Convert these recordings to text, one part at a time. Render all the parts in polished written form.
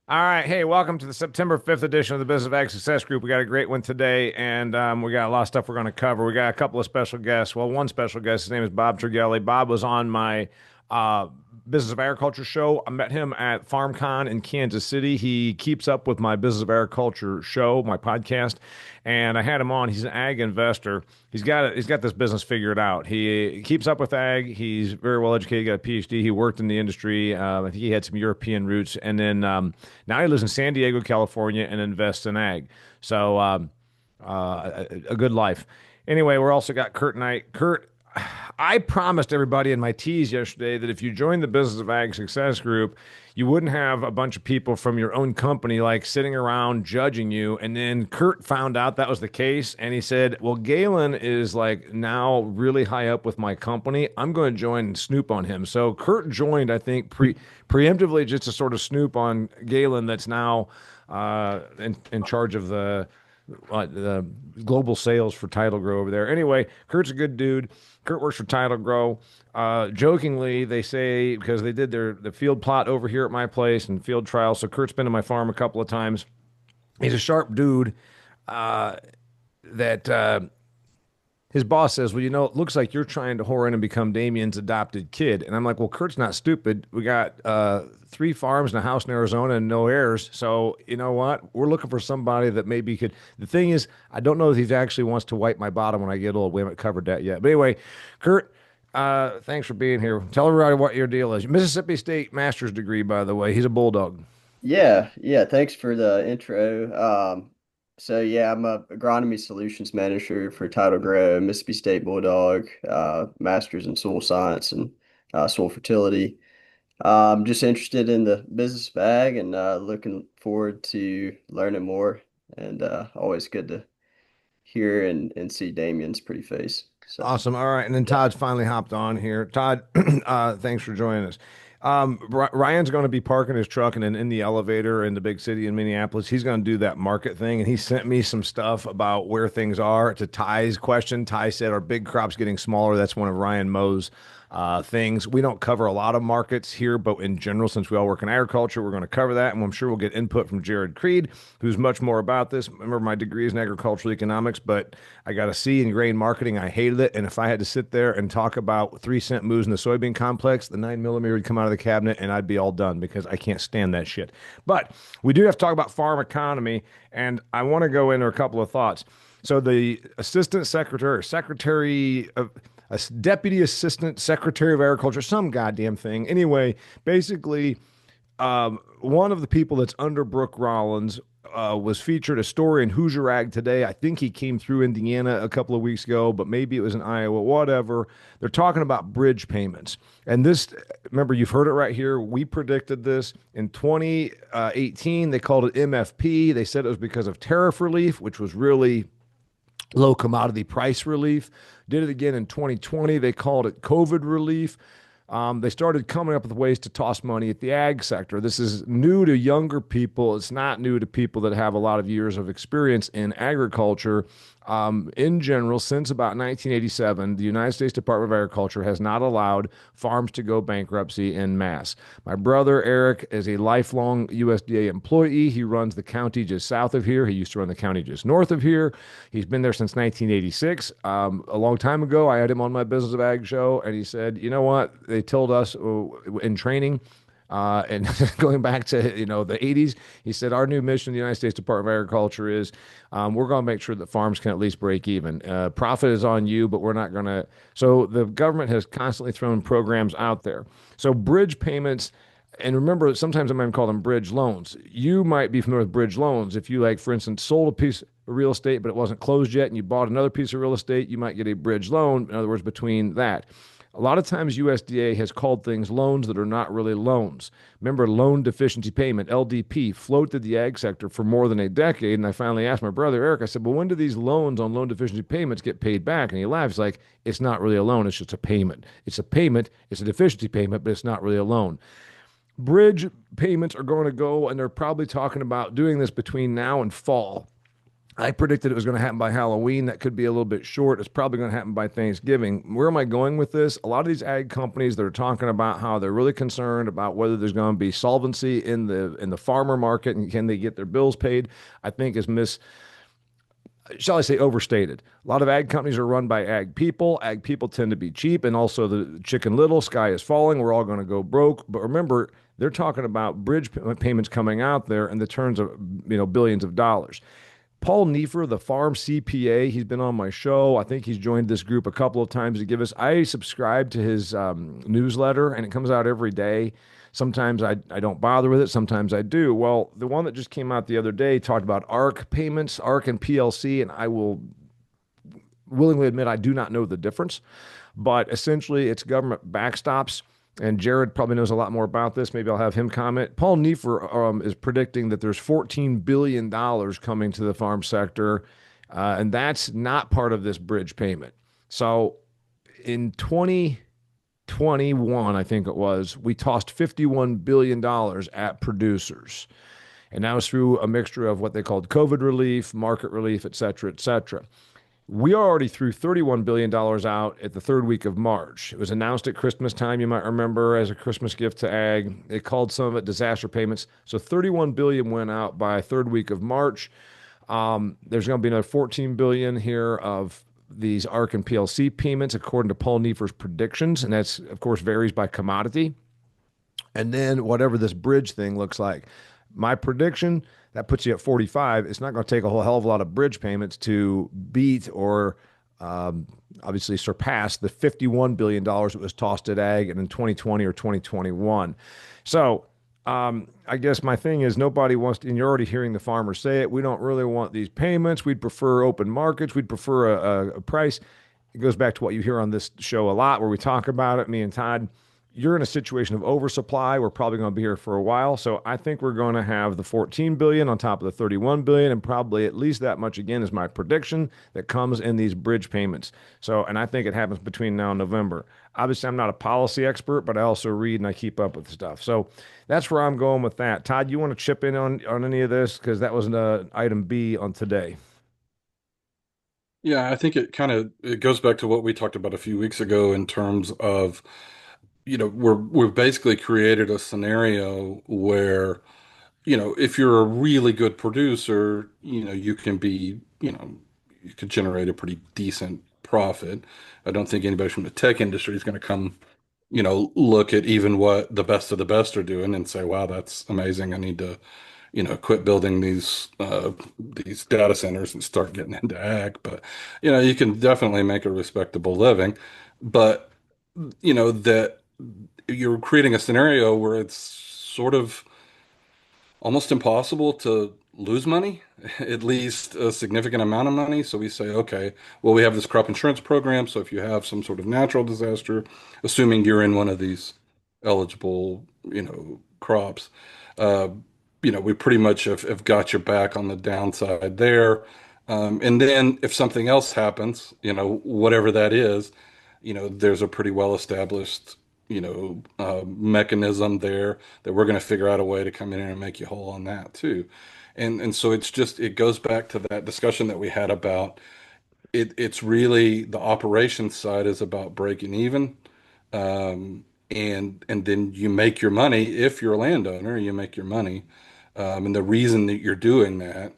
All right. Hey, welcome to the September 5th edition of the Business of Ag Success Group. We got a great one today, and we got a lot of stuff we're going to cover. We got a couple of special guests. Well, one special guest, his name is Bob Trigelli. Bob was on my uh, Business of Agriculture show. I met him at FarmCon in Kansas City. He keeps up with my Business of Agriculture show, my podcast, and I had him on. He's an ag investor. He's got this business figured out. He keeps up with ag. He's very well educated, got a PhD. He worked in the industry. I think he had some European roots, and then now he lives in San Diego, California, and invests in ag. So a good life. Anyway, we're also got Kurt Knight. Kurt, I promised everybody in my tease yesterday that if you join the Business of Ag Success Group, you wouldn't have a bunch of people from your own company like sitting around judging you. And then Kurt found out that was the case, and he said, "Well, Galen is like now really high up with my company. I'm going to join and snoop on him." So Kurt joined, I think, preemptively just to sort of snoop on Galen, that's now in charge of the global sales for Title Grow over there. Anyway, Kurt's a good dude. Kurt works for Title Grow. Jokingly, they say because they did the field plot over here at my place and field trials. So Kurt's been to my farm a couple of times. He's a sharp dude. That his boss says, "Well, it looks like you're trying to whore in and become Damian's adopted kid." And I'm like, "Well, Kurt's not stupid. We got three farms and a house in Arizona and no heirs. So you know what? We're looking for somebody that maybe could." The thing is, I don't know if he actually wants to wipe my bottom when I get old. We haven't covered that yet. But anyway, Kurt, thanks for being here. Tell everybody what your deal is. Mississippi State master's degree, by the way. He's a bulldog. Yeah. Thanks for the intro. So yeah, I'm a agronomy solutions manager for Title Grow, Mississippi State Bulldog, Masters in Soil Science and Soil Fertility. I'm just interested in the business bag and looking forward to learning more. And always good to hear and see Damian's pretty face. So Awesome. All right. And then yeah. Todd's finally hopped on here. Todd, thanks for joining us. Ryan's going to be parking his truck and then in the elevator in the big city in Minneapolis. He's going to do that market thing. And he sent me some stuff about where things are. To Ty's question, Ty said, "Are big crops getting smaller?" That's one of Ryan Moe's things. We don't cover a lot of markets here, but in general, since we all work in agriculture, we're going to cover that. And I'm sure we'll get input from Jared Creed, who's much more about this. Remember, my degree is in agricultural economics, but I got a C in grain marketing. I hated it. And if I had to sit there and talk about 3-cent moves in the soybean complex, the 9 millimeter would come out of the cabinet and I'd be all done because I can't stand that shit. But we do have to talk about farm economy, and I want to go into a couple of thoughts. So the assistant secretary, secretary of a deputy assistant secretary of agriculture, some goddamn thing. Anyway, basically, one of the people that's under Brooke Rollins was featured a story in Hoosier Ag today. I think he came through Indiana a couple of weeks ago, but maybe it was in Iowa, whatever. They're talking about bridge payments. And this, remember, you've heard it right here. We predicted this in 2018. They called it MFP. They said it was because of tariff relief, which was really low commodity price relief. Did it again in 2020. They called it COVID relief. They started coming up with ways to toss money at the ag sector. This is new to younger people. It's not new to people that have a lot of years of experience in agriculture. In general, since about 1987, the United States Department of Agriculture has not allowed farms to go bankruptcy en masse. My brother Eric is a lifelong USDA employee. He runs the county just south of here. He used to run the county just north of here. He's been there since 1986. A long time ago, I had him on my Business of Ag show, and he said, "You know what? They told us in training." And going back to the 80s, he said our new mission in the United States Department of Agriculture is we're going to make sure that farms can at least break even. Profit is on you, but we're not going to. So the government has constantly thrown programs out there. So bridge payments. And remember, sometimes I might call them bridge loans. You might be familiar with bridge loans. If you, like, for instance, sold a piece of real estate, but it wasn't closed yet, and you bought another piece of real estate, you might get a bridge loan. In other words, between that. A lot of times USDA has called things loans that are not really loans. Remember, loan deficiency payment, LDP, floated the ag sector for more than a decade. And I finally asked my brother, Eric, I said, "Well, when do these loans on loan deficiency payments get paid back?" And he laughed. He's like, "It's not really a loan. It's just a payment. It's a payment. It's a deficiency payment, but it's not really a loan." Bridge payments are going to go, and they're probably talking about doing this between now and fall. I predicted it was going to happen by Halloween. That could be a little bit short. It's probably going to happen by Thanksgiving. Where am I going with this? A lot of these ag companies that are talking about how they're really concerned about whether there's going to be solvency in the farmer market and can they get their bills paid, I think is shall I say, overstated. A lot of ag companies are run by ag people. Ag people tend to be cheap, and also the chicken little, sky is falling. We're all going to go broke. But remember, they're talking about bridge payments coming out there in the terms of billions of dollars. Paul Neiffer, the farm CPA, he's been on my show. I think he's joined this group a couple of times to give us. I subscribe to his newsletter, and it comes out every day. Sometimes I don't bother with it. Sometimes I do. Well, the one that just came out the other day talked about ARC payments, ARC and PLC, and I will willingly admit I do not know the difference. But essentially, it's government backstops. And Jared probably knows a lot more about this. Maybe I'll have him comment. Paul Neiffer is predicting that there's $14 billion coming to the farm sector, and that's not part of this bridge payment. So in 2021, I think it was, we tossed $51 billion at producers. And that was through a mixture of what they called COVID relief, market relief, et cetera, et cetera. We already threw $31 billion out at the third week of March. It was announced at Christmas time, you might remember, as a Christmas gift to ag. They called some of it disaster payments. So $31 billion went out by third week of March. There's going to be another $14 billion here of these ARC and PLC payments, according to Paul Neiffer's predictions. And that's, of course, varies by commodity. And then whatever this bridge thing looks like. My prediction, that puts you at 45. It's not going to take a whole hell of a lot of bridge payments to beat or obviously surpass the $51 billion that was tossed at ag in 2020 or 2021. So I guess my thing is nobody wants to, and you're already hearing the farmers say it, we don't really want these payments. We'd prefer open markets. We'd prefer a price. It goes back to what you hear on this show a lot where we talk about it, me and Todd. You're in a situation of oversupply. We're probably going to be here for a while. So I think we're going to have the 14 billion on top of the 31 billion and probably at least that much again is my prediction that comes in these bridge payments. So, and I think it happens between now and November. Obviously, I'm not a policy expert, but I also read and I keep up with stuff. So that's where I'm going with that. Todd, you want to chip in on any of this? Because that was item B on today. Yeah, I think it goes back to what we talked about a few weeks ago in terms of, we've basically created a scenario where, if you're a really good producer, you could generate a pretty decent profit. I don't think anybody from the tech industry is going to come, look at even what the best of the best are doing and say, wow, that's amazing. I need to, quit building these data centers and start getting into ag. But, you can definitely make a respectable living. But, that you're creating a scenario where it's sort of almost impossible to lose money, at least a significant amount of money. So we say, okay, well, we have this crop insurance program. So if you have some sort of natural disaster, assuming you're in one of these eligible, crops, uh, we pretty much have got your back on the downside there. And then if something else happens, whatever that is, there's a pretty well established mechanism there that we're going to figure out a way to come in and make you whole on that too. And so it goes back to that discussion that we had about it's really the operations side is about breaking even. And then you make your money if you're a landowner, you make your money. And the reason that you're doing that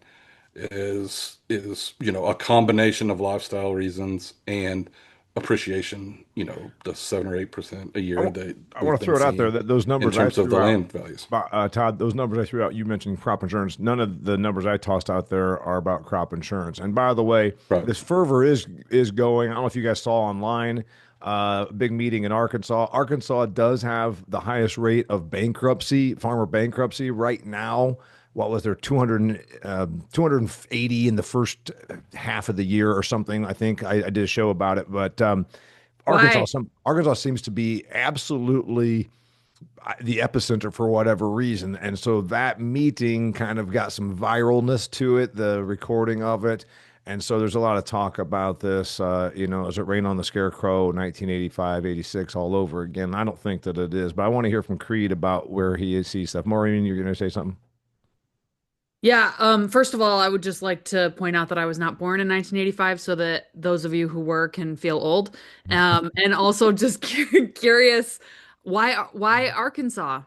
is a combination of lifestyle reasons and appreciation, the 7 or 8% a I year want, that I we've want to been throw it out there seeing that those in numbers I terms of the threw out, land values. Todd, those numbers I threw out, you mentioned crop insurance. None of the numbers I tossed out there are about crop insurance. And by the way, Right. this fervor is going. I don't know if you guys saw online, big meeting in Arkansas. Arkansas does have the highest rate of bankruptcy, farmer bankruptcy right now. What was there, 280 in the first half of the year or something? I think I did a show about it, but Why? Arkansas seems to be absolutely the epicenter for whatever reason. And so that meeting kind of got some viralness to it, the recording of it. And so there's a lot of talk about this, is it Rain on the Scarecrow, 1985, 86, all over again? I don't think that it is, but I want to hear from Creed about where he sees stuff. Maureen, you're going to say something? Yeah, first of all, I would just like to point out that I was not born in 1985 so that those of you who were can feel old. And also just curious, why Arkansas?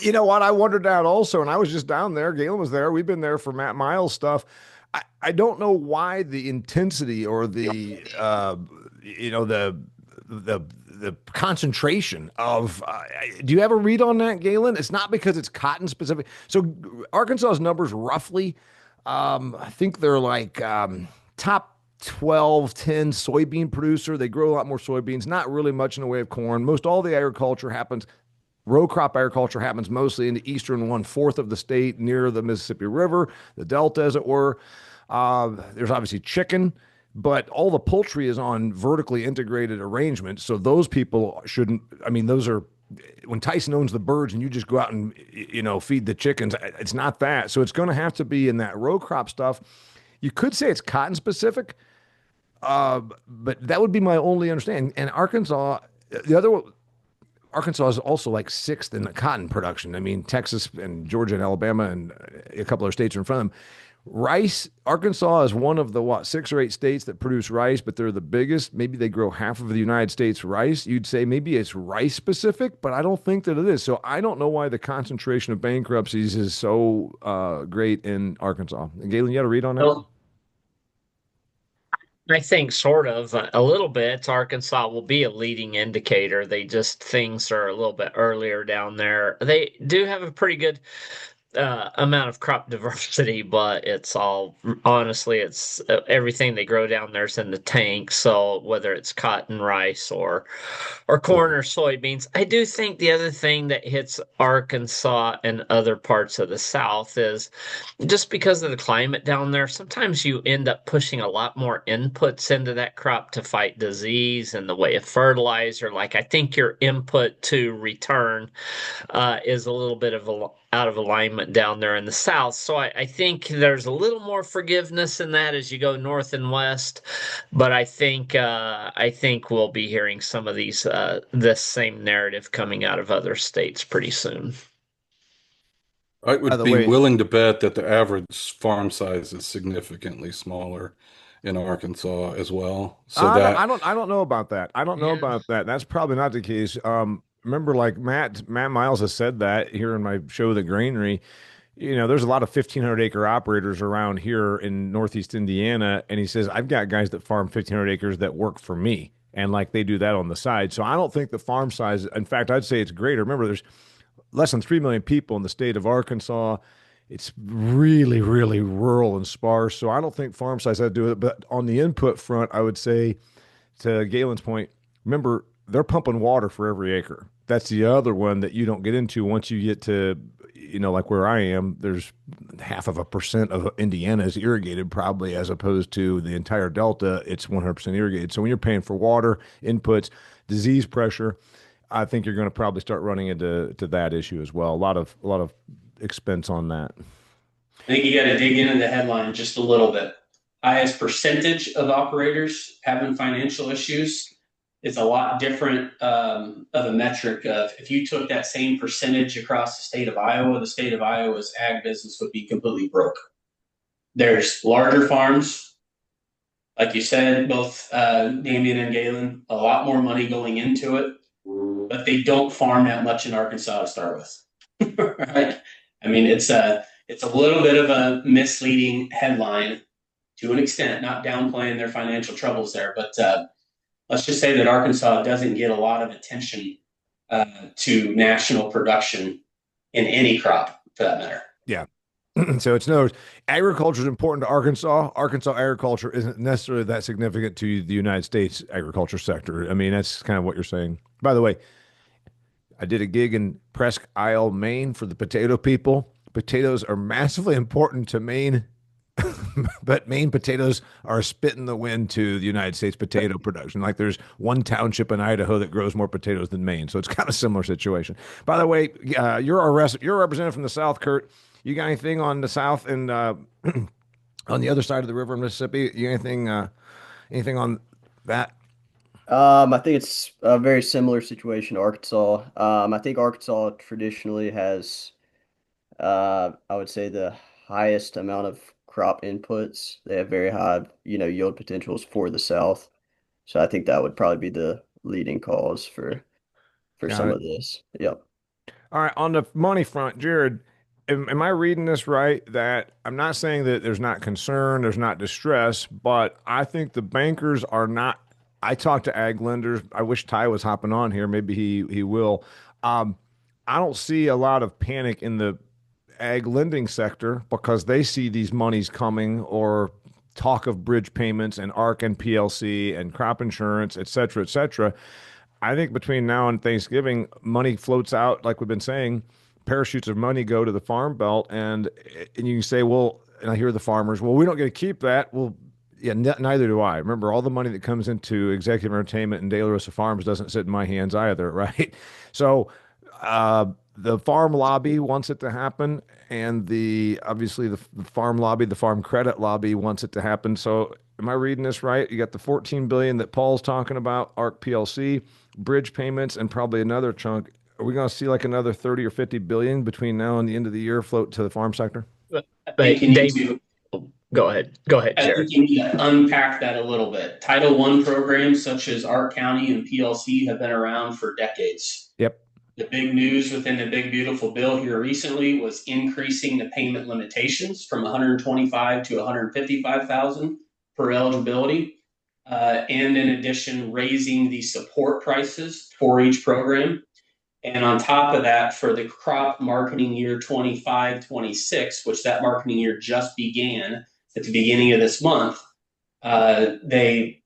You know what? I wondered that also, and I was just down there. Galen was there. We've been there for Matt Miles stuff. I don't know why the intensity or you know, the concentration of. Do you have a read on that, Galen? It's not because it's cotton specific. So Arkansas's numbers roughly, I think they're like top 12, 10 soybean producer. They grow a lot more soybeans, not really much in the way of corn. Most all the agriculture happens Row crop agriculture happens mostly in the eastern one-fourth of the state near the Mississippi River, the Delta, as it were. There's obviously chicken, but all the poultry is on vertically integrated arrangements. So those people shouldn't, I mean, those are, when Tyson owns the birds and you just go out and, feed the chickens, it's not that. So it's going to have to be in that row crop stuff. You could say it's cotton specific, but that would be my only understanding. And Arkansas, the other Arkansas is also like sixth in the cotton production. I mean, Texas and Georgia and Alabama and a couple of states are in front of them. Rice, Arkansas is one of the six or eight states that produce rice, but they're the biggest. Maybe they grow half of the United States rice. You'd say maybe it's rice specific, but I don't think that it is. So I don't know why the concentration of bankruptcies is so great in Arkansas. And Galen, you got to read on that? Well, I think sort of a little bit. Arkansas will be a leading indicator. They just things are a little bit earlier down there. They do have a pretty good amount of crop diversity, but it's all honestly, it's everything they grow down there's in the tank. So whether it's cotton, rice, or corn or soybeans, I do think the other thing that hits Arkansas and other parts of the South is just because of the climate down there. Sometimes you end up pushing a lot more inputs into that crop to fight disease and the way of fertilizer. Like I think your input to return is a little bit of out of alignment down there in the south. So I think there's a little more forgiveness in that as you go north and west. But I think we'll be hearing some of this same narrative coming out of other states pretty soon. I By would the be way, willing to bet that the average farm size is significantly smaller in Arkansas as well. So that, I don't know about that. I don't know Yeah. about that. That's probably not the case. Remember, like Matt Miles has said that here in my show, The Granary. There's a lot of 1,500 acre operators around here in Northeast Indiana, and he says I've got guys that farm 1,500 acres that work for me, and like they do that on the side. So I don't think the farm size. In fact, I'd say it's greater. Remember, there's less than 3 million people in the state of Arkansas. It's really, really rural and sparse. So I don't think farm size had to do with it. But on the input front, I would say to Galen's point, remember, they're pumping water for every acre. That's the other one that you don't get into once you get to, like where I am, there's 0.5% of Indiana is irrigated probably as opposed to the entire Delta, it's 100% irrigated. So when you're paying for water, inputs, disease pressure, I think you're going to probably start running into that issue as well. A lot of expense on that. I think you got to dig into the headline just a little bit. Highest percentage of operators having financial issues is a lot different of a metric of if you took that same percentage across the state of Iowa, the state of Iowa's ag business would be completely broke. There's larger farms, like you said, both Damian and Galen, a lot more money going into it, but they don't farm that much in Arkansas to start with. Right? I mean, it's a little bit of a misleading headline to an extent, not downplaying their financial troubles there, but let's just say that Arkansas doesn't get a lot of attention to national production in any crop, for that matter. Yeah. So it's no agriculture is important to Arkansas. Arkansas agriculture isn't necessarily that significant to the United States agriculture sector. I mean, that's kind of what you're saying. By the way, I did a gig in Presque Isle, Maine for the potato people. Potatoes are massively important to Maine, but Maine potatoes are a spit in the wind to the United States potato production. Like there's one township in Idaho that grows more potatoes than Maine, so it's kind of a similar situation. By the way, you're a representative from the South, Kurt. You got anything on the South and on the other side of the river in Mississippi? You got anything on that? I think it's a very similar situation to Arkansas. I think Arkansas traditionally has I would say the highest amount of crop inputs. They have very high, yield potentials for the South. So I think that would probably be the leading cause for Got some it. of this. Yep. All right, on the money front, Jared, am I reading this right? That I'm not saying that there's not concern, there's not distress, but I think the bankers are not. I talked to ag lenders. I wish Ty was hopping on here. Maybe he will. Um, I don't see a lot of panic in the ag lending sector because they see these monies coming or talk of bridge payments and ARC and PLC and crop insurance, et cetera, et cetera. I think between now and Thanksgiving, money floats out, like we've been saying, parachutes of money go to the farm belt, and you can say, well, and I hear the farmers, well, we don't get to keep that. Well, yeah, neither do I. Remember, all the money that comes into executive entertainment and Daily Rosa Farms doesn't sit in my hands either, right? So, the farm lobby wants it to happen, and the obviously the farm lobby, the farm credit lobby wants it to happen. So, am I reading this right? You got the 14 billion that Paul's talking about, ARC PLC, bridge payments, and probably another chunk. Are we going to see like another 30 or 50 billion between now and the end of the year float to the farm sector? I think But you need Dave, to go ahead. Go ahead, I think Jared. you need to unpack that a little bit. Title I programs such as Art County and PLC have been around for decades. Yep. The big news within the big beautiful bill here recently was increasing the payment limitations from 125 to 155,000 per eligibility, and in addition raising the support prices for each program. And on top of that, for the crop marketing year 25-26, which that marketing year just began at the beginning of this month, they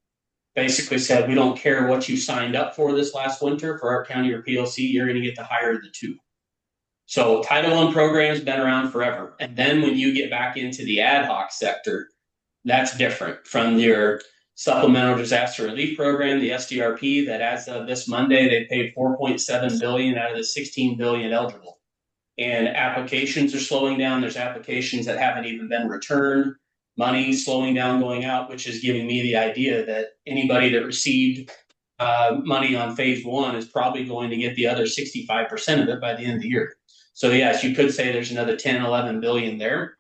basically said, we don't care what you signed up for this last winter for Art County or PLC, you're going to get the higher of the two. So Title I program's been around forever. And then when you get back into the ad hoc sector, that's different from your supplemental disaster relief program, the SDRP, that as of this Monday, they paid 4.7 billion out of the 16 billion eligible. And applications are slowing down. There's applications that haven't even been returned. Money slowing down, going out, which is giving me the idea that anybody that received money on phase one is probably going to get the other 65% of it by the end of the year. So yes, you could say there's another 10, 11 billion there.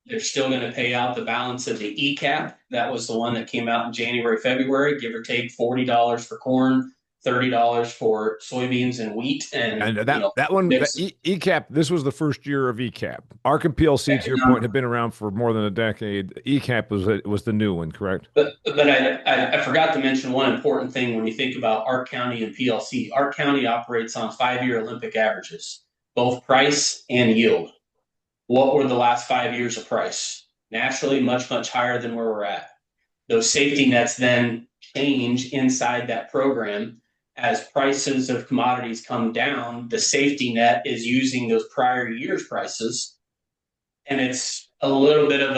They're still going to pay out the balance of the ECAP. That was the one that came out in January, February, give or take $40 for corn, $30 for soybeans and wheat, And and that one, that mix. ECAP, this was the first year of ECAP. ARC and PLC, to your point, have been around for more than a decade. ECAP was the new one, correct? But I forgot to mention one important thing when you think about Art County and PLC. Art County operates on 5-year Olympic averages, both price and yield. What were the last 5 years of price? Naturally, much, much higher than where we're at. Those safety nets then change inside that program. As prices of commodities come down, the safety net is using those prior year's prices. And it's a little bit of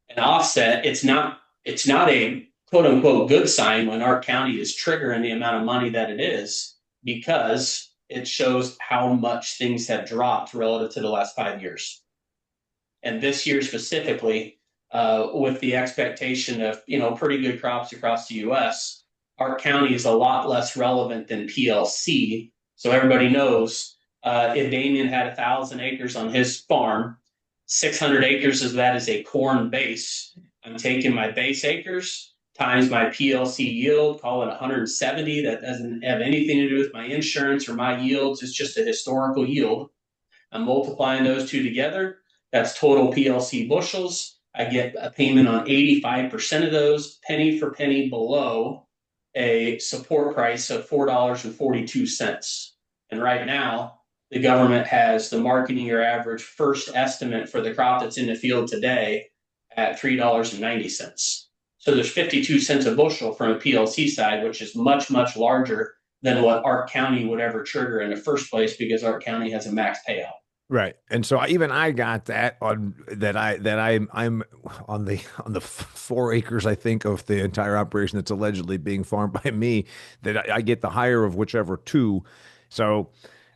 an offset. It's not a quote unquote good sign when our county is triggering the amount of money that it is, because it shows how much things have dropped relative to the last 5 years. And this year specifically, with the expectation of pretty good crops across the U.S., our county is a lot less relevant than PLC. So everybody knows, if Damian had 1,000 acres on his farm, 600 acres of that is a corn base. I'm taking my base acres times my PLC yield, call it 170. That doesn't have anything to do with my insurance or my yields. It's just a historical yield. I'm multiplying those two together. That's total PLC bushels. I get a payment on 85% of those, penny for penny below a support price of $4.42. And right now, the government has the marketing year average first estimate for the crop that's in the field today at $3.90. So there's 52 cents a bushel from a PLC side, which is much, much larger than what Art County would ever trigger in the first place, because Art County has a max payout. Right. And so I got that on I'm on the 4 acres, I think, of the entire operation that's allegedly being farmed by me, that I get the higher of whichever two. So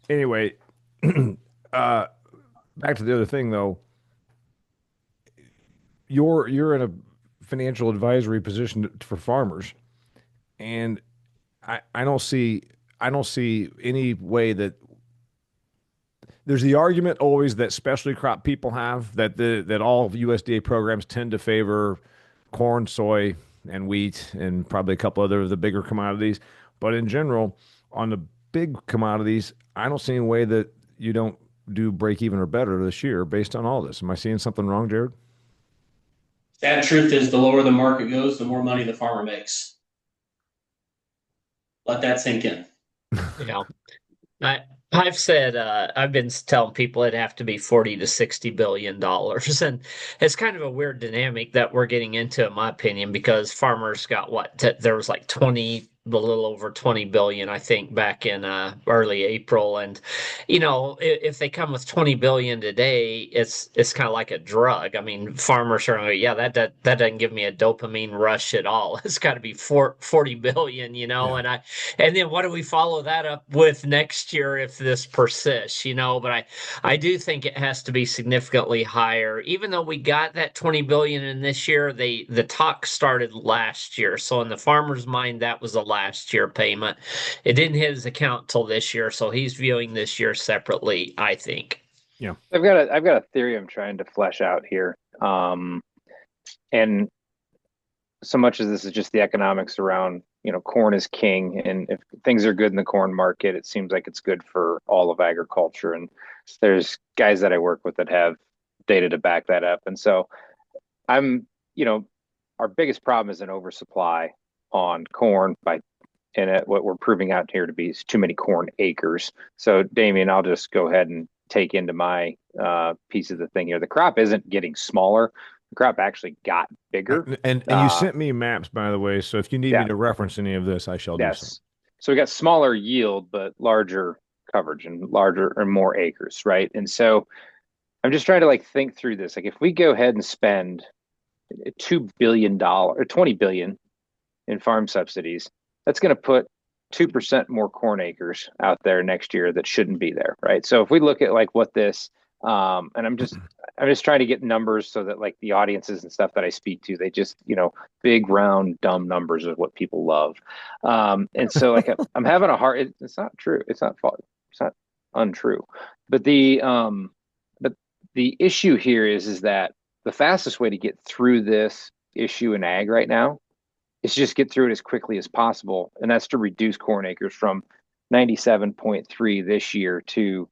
anyway, back to the other thing though. You're in a financial advisory position for farmers, and I don't see any way that there's the argument always that specialty crop people have that all USDA programs tend to favor corn, soy, and wheat, and probably a couple other of the bigger commodities. But in general, on the big commodities, I don't see any way that you don't do break even or better this year based on all this. Am I seeing something wrong, Jared? Sad truth is, the lower the market goes, the more money the farmer makes. Let that sink in. Yeah. I I've said I've been telling people it'd have to be 40 to 60 billion dollars, and it's kind of a weird dynamic that we're getting into, in my opinion, because farmers got there was like 20, a little over 20 billion, I think, back in early April, and if they come with 20 billion today, it's kind of like a drug. I mean, farmers are like, yeah, that doesn't give me a dopamine rush at all. It's got to be 40 billion, Yeah. and then what do we follow that up with next year if this persists, But I do think it has to be significantly higher. Even though we got that 20 billion in this year, the talk started last year. So in the farmer's mind, that was a last year payment. It didn't hit his account till this year, so he's viewing this year separately, I think. Yeah. I've got a theory I'm trying to flesh out here. And so much of this is just the economics around, corn is king, and if things are good in the corn market, it seems like it's good for all of agriculture. And there's guys that I work with that have data to back that up. And so I'm, our biggest problem is an oversupply on corn what we're proving out here to be is too many corn acres. So Damian, I'll just go ahead and take into my piece of the thing here. The crop isn't getting smaller. The crop actually got bigger. And you sent me maps, by the way. So if you need me to reference any of this, I shall do so. So we got smaller yield, but larger coverage and larger or more acres, right? And so I'm just trying to think through this. If we go ahead and spend $2 billion or 20 billion in farm subsidies, that's going to put 2% more corn acres out there next year that shouldn't be there, right? So if we look at what this, and I'm just trying to get numbers so that the audiences and stuff that I speak to, they just, big round dumb numbers is what people love. And so I'm having a hard, it's not true. It's not untrue. But the issue here is that the fastest way to get through this issue in ag right now is just get through it as quickly as possible. And that's to reduce corn acres from 97.3 this year to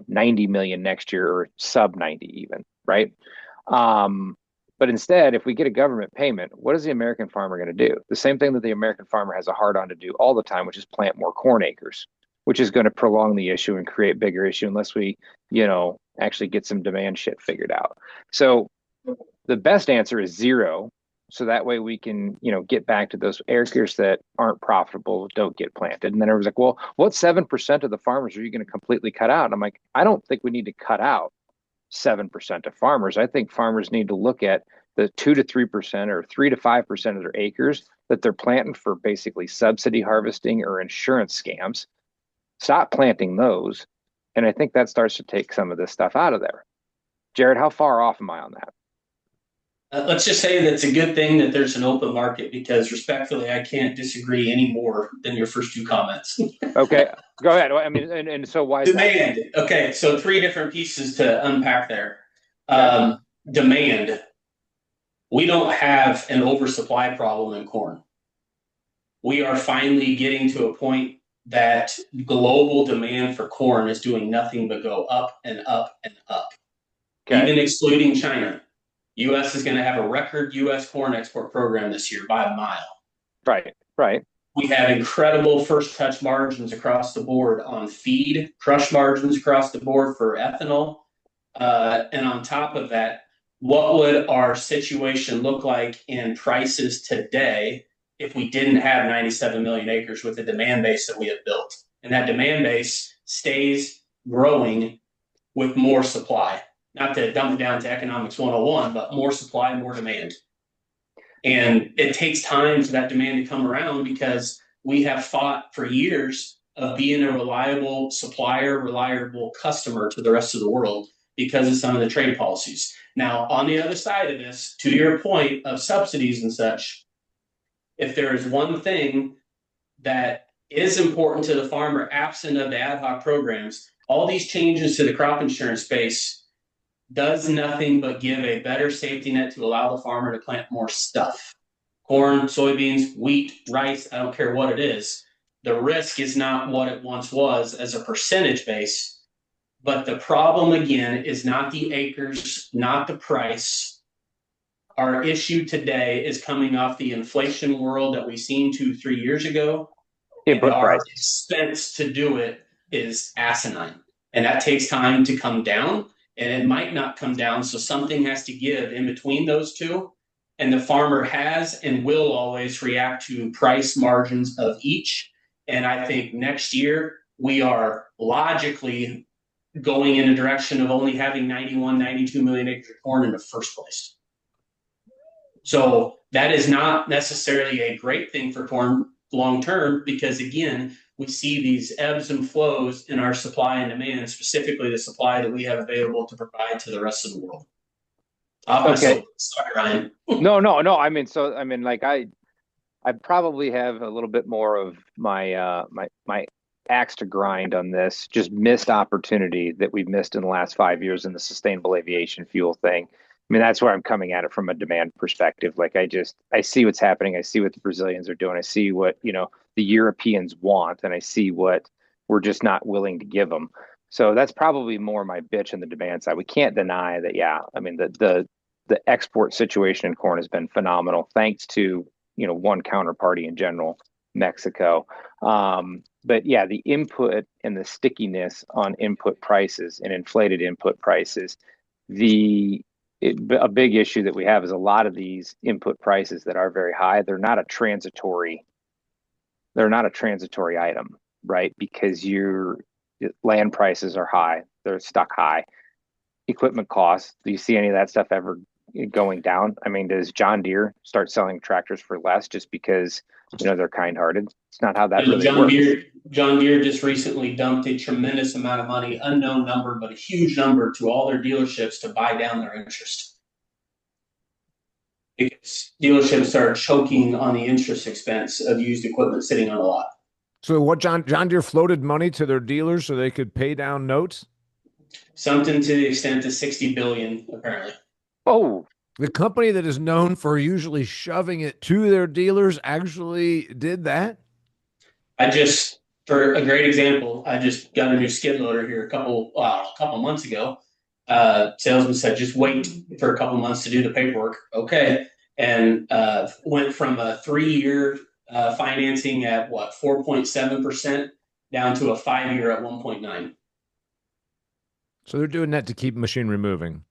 90 million next year, or sub 90 even, right? But instead, if we get a government payment, what is the American farmer going to do? The same thing that the American farmer has a hard on to do all the time, which is plant more corn acres, which is going to prolong the issue and create bigger issue unless we, actually get some demand shit figured out. So the best answer is zero. So that way we can, get back to those acres that aren't profitable, don't get planted. And then everyone's like, well, what 7% of the farmers are you going to completely cut out? And I'm like, I don't think we need to cut out 7% of farmers. I think farmers need to look at the 2 to 3% or 3 to 5% of their acres that they're planting for basically subsidy harvesting or insurance scams. Stop planting those. And I think that starts to take some of this stuff out of there. Jared, how far off am I on that? Let's just say that it's a good thing that there's an open market, because respectfully, I can't disagree any more than your first two comments. Okay, go ahead. I mean, and so why is demand? That? Okay, so three different pieces to unpack there. Demand. We don't have an oversupply problem in corn. We are finally getting to a point that global demand for corn is doing nothing but go up and up and up. Okay. Even excluding China. U.S. is going to have a record U.S. corn export program this year by a mile. Right. We have incredible first touch margins across the board on feed, crush margins across the board for ethanol. And on top of that, what would our situation look like in prices today if we didn't have 97 million acres with the demand base that we have built? And that demand base stays growing with more supply. Not to dump it down to economics 101, but more supply, more demand. And it takes time for that demand to come around, because we have fought for years of being a reliable supplier, reliable customer to the rest of the world because of some of the trade policies. Now, on the other side of this, to your point of subsidies and such, if there is one thing that is important to the farmer, absent of the ad hoc programs, All these changes to the crop insurance space does nothing but give a better safety net to allow the farmer to plant more stuff. Corn, soybeans, wheat, rice, I don't care what it is. The risk is not what it once was as a percentage base, but the problem again is not the acres, not the price. Our issue today is coming off the inflation world that we seen 2-3 years ago. Input Our price. expense to do it is asinine. And that takes time to come down, and it might not come down. So something has to give in between those two. And the farmer has and will always react to price margins of each. And I think next year we are logically going in a direction of only having 91, 92 million acres of corn in the first place. So that is not necessarily a great thing for corn long term, because again, we see these ebbs and flows in our supply and demand, specifically the supply that we have available to provide to the rest of the world. Okay. Sorry, Ryan. No. I mean, like I probably have a little bit more of my my axe to grind on this, just missed opportunity that we've missed in the last 5 years in the sustainable aviation fuel thing. I mean, that's where I'm coming at it from a demand perspective. Like I see what's happening. I see what the Brazilians are doing. I see what, the Europeans want, and I see what we're just not willing to give them. So that's probably more my bitch on the demand side. We can't deny that. Yeah. I mean, the export situation in corn has been phenomenal, thanks to, one counterparty in general, Mexico. But yeah, the input and the stickiness on input prices and inflated input prices, a big issue that we have is a lot of these input prices that are very high, they're not a transitory item, right? Because your land prices are high, they're stuck high. Equipment costs, do you see any of that stuff ever going down? I mean, does John Deere start selling tractors for less just because, they're kind-hearted? It's not how that really works. John Deere just recently dumped a tremendous amount of money, unknown number, but a huge number, to all their dealerships to buy down their interest. Because dealerships are choking on the interest expense of used equipment sitting on a lot. So what, John Deere floated money to their dealers so they could pay down notes? Something to the extent of $60 billion, apparently. Oh, the company that is known for usually shoving it to their dealers actually did that? For a great example, I just got a new skid loader here a couple months ago. Salesman said, just wait for a couple months to do the paperwork. Okay. And went from a 3-year financing at 4.7% down to a 5-year at 1.9. So they're doing that to keep machinery moving.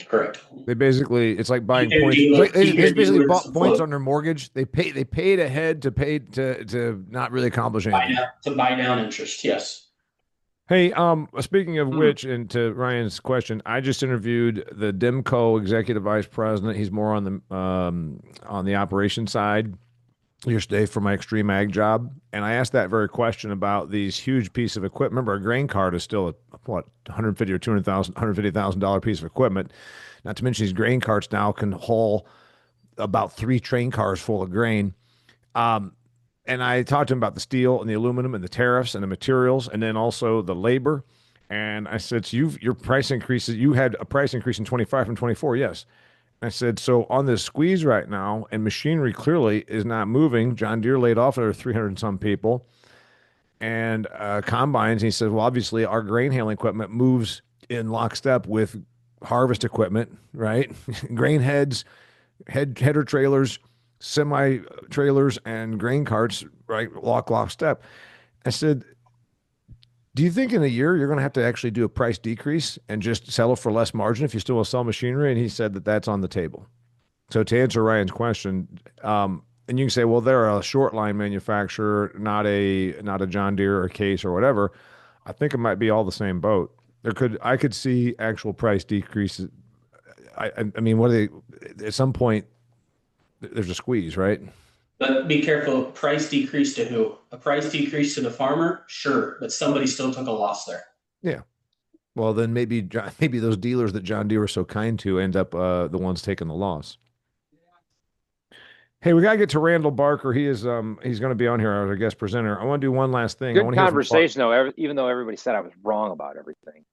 Correct. They basically, it's like buying points. They basically bought points on their mortgage. They paid ahead to not really accomplish anything. To buy down interest. Yes. Hey, speaking of which, and to Ryan's question, I just interviewed the Demco executive vice president. He's more on the operation side yesterday for my XtremeAg job, and I asked that very question about these huge piece of equipment. Remember, a grain cart is still $150,000 or $150,000 piece of equipment. Not to mention these grain carts now can haul about 3 train cars full of grain. And I talked to him about the steel and the aluminum and the tariffs and the materials, and then also the labor. And I said, so your price increases, you had a price increase in 25 from 24. Yes. I said, so on this squeeze right now, and machinery clearly is not moving. John Deere laid off over 300 and some people, and combines. He said, well, obviously our grain handling equipment moves in lockstep with harvest equipment, right? Grain heads, header trailers, semi trailers, and grain carts, right? Lockstep. I said, do you think in a year you're going to have to actually do a price decrease and just settle for less margin if you still want to sell machinery? And he said that that's on the table. So to answer Ryan's question, and you can say, well, they're a short line manufacturer, not a John Deere or Case or whatever. I think it might be all the same boat. I could see actual price decreases. I mean, what are they? At some point, there's a squeeze, right? But be careful. Price decrease to who? A price decrease to the farmer? Sure, but somebody still took a loss there. Yeah. Well, then maybe those dealers that John Deere was so kind to end up the ones taking the loss. Hey, we gotta get to Randall Barker. He's going to be on here as our guest presenter. I want to do one last thing. I Good want to hear from conversation, though, even though everybody said I was wrong about everything.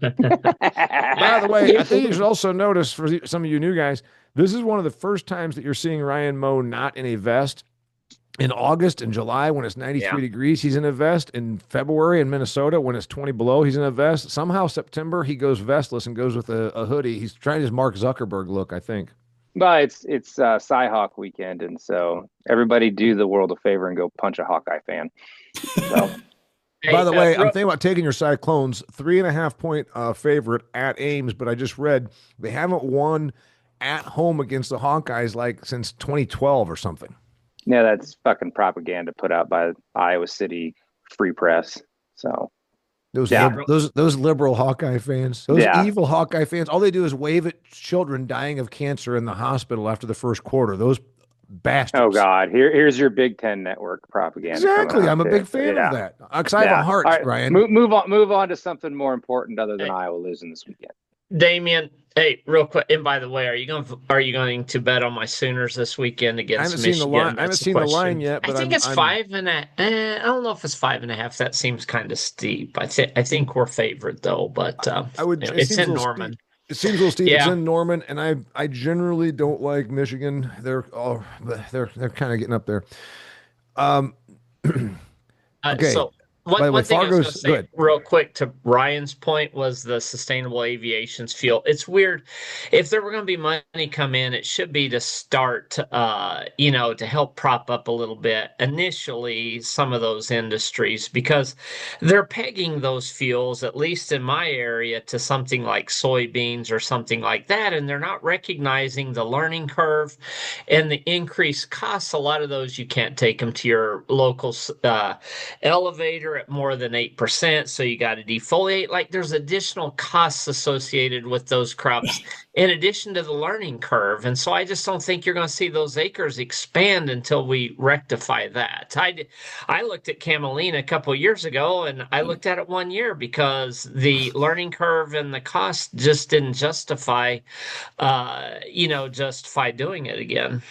By the way, I think you should also notice for some of you new guys, this is one of the first times that you're seeing Ryan mow not in a vest. In August and July, when it's 93 degrees, he's in a vest. In February in Minnesota, when it's 20 below, he's in a vest. Somehow September, he goes vestless and goes with a hoodie. He's trying his Mark Zuckerberg look, I think. But it's Cyhawk weekend, and so everybody do the world a favor and go punch a Hawkeye fan. So. By the way, I'm thinking about taking your Cyclones, 3.5-point favorite at Ames, but I just read they haven't won at home against the Hawkeyes like since 2012 or something. Yeah, that's fucking propaganda put out by Iowa City Free Press. So those liberal Hawkeye fans, those evil Hawkeye fans, all they do is wave at children dying of cancer in the hospital after the first quarter. Those bastards. Oh God, here's your Big Ten network propaganda. Exactly, I'm a big fan of that. Because I have a heart, right, Ryan. Move on to something more important other than Iowa losing this weekend. Damian, hey, real quick, and by the way, are you going to bet on my Sooners this weekend against Michigan? I haven't seen the line yet, but I think it's 5.5. I don't know if it's 5.5. That seems kind of steep. I think we're favored though, but it's in Norman. It seems a little steep. Yeah. It's in Norman, and I generally don't like Michigan. They're kind of getting up there. Okay. So one thing I was going to say real quick to Ryan's point was the sustainable aviation's fuel. It's weird. If there were going to be money come in, it should be to start, to help prop up a little bit initially some of those industries, because they're pegging those fuels, at least in my area, to something like soybeans or something like that. And they're not recognizing the learning curve and the increased costs. A lot of those, you can't take them to your local elevator at more than 8%, so you got to defoliate. Like, there's additional costs associated with those crops in addition to the learning curve, and so I just don't think you're going to see those acres expand until we rectify that. I looked at camelina a couple of years ago, and I looked at it 1 year because the learning curve and the cost just didn't justify doing it again.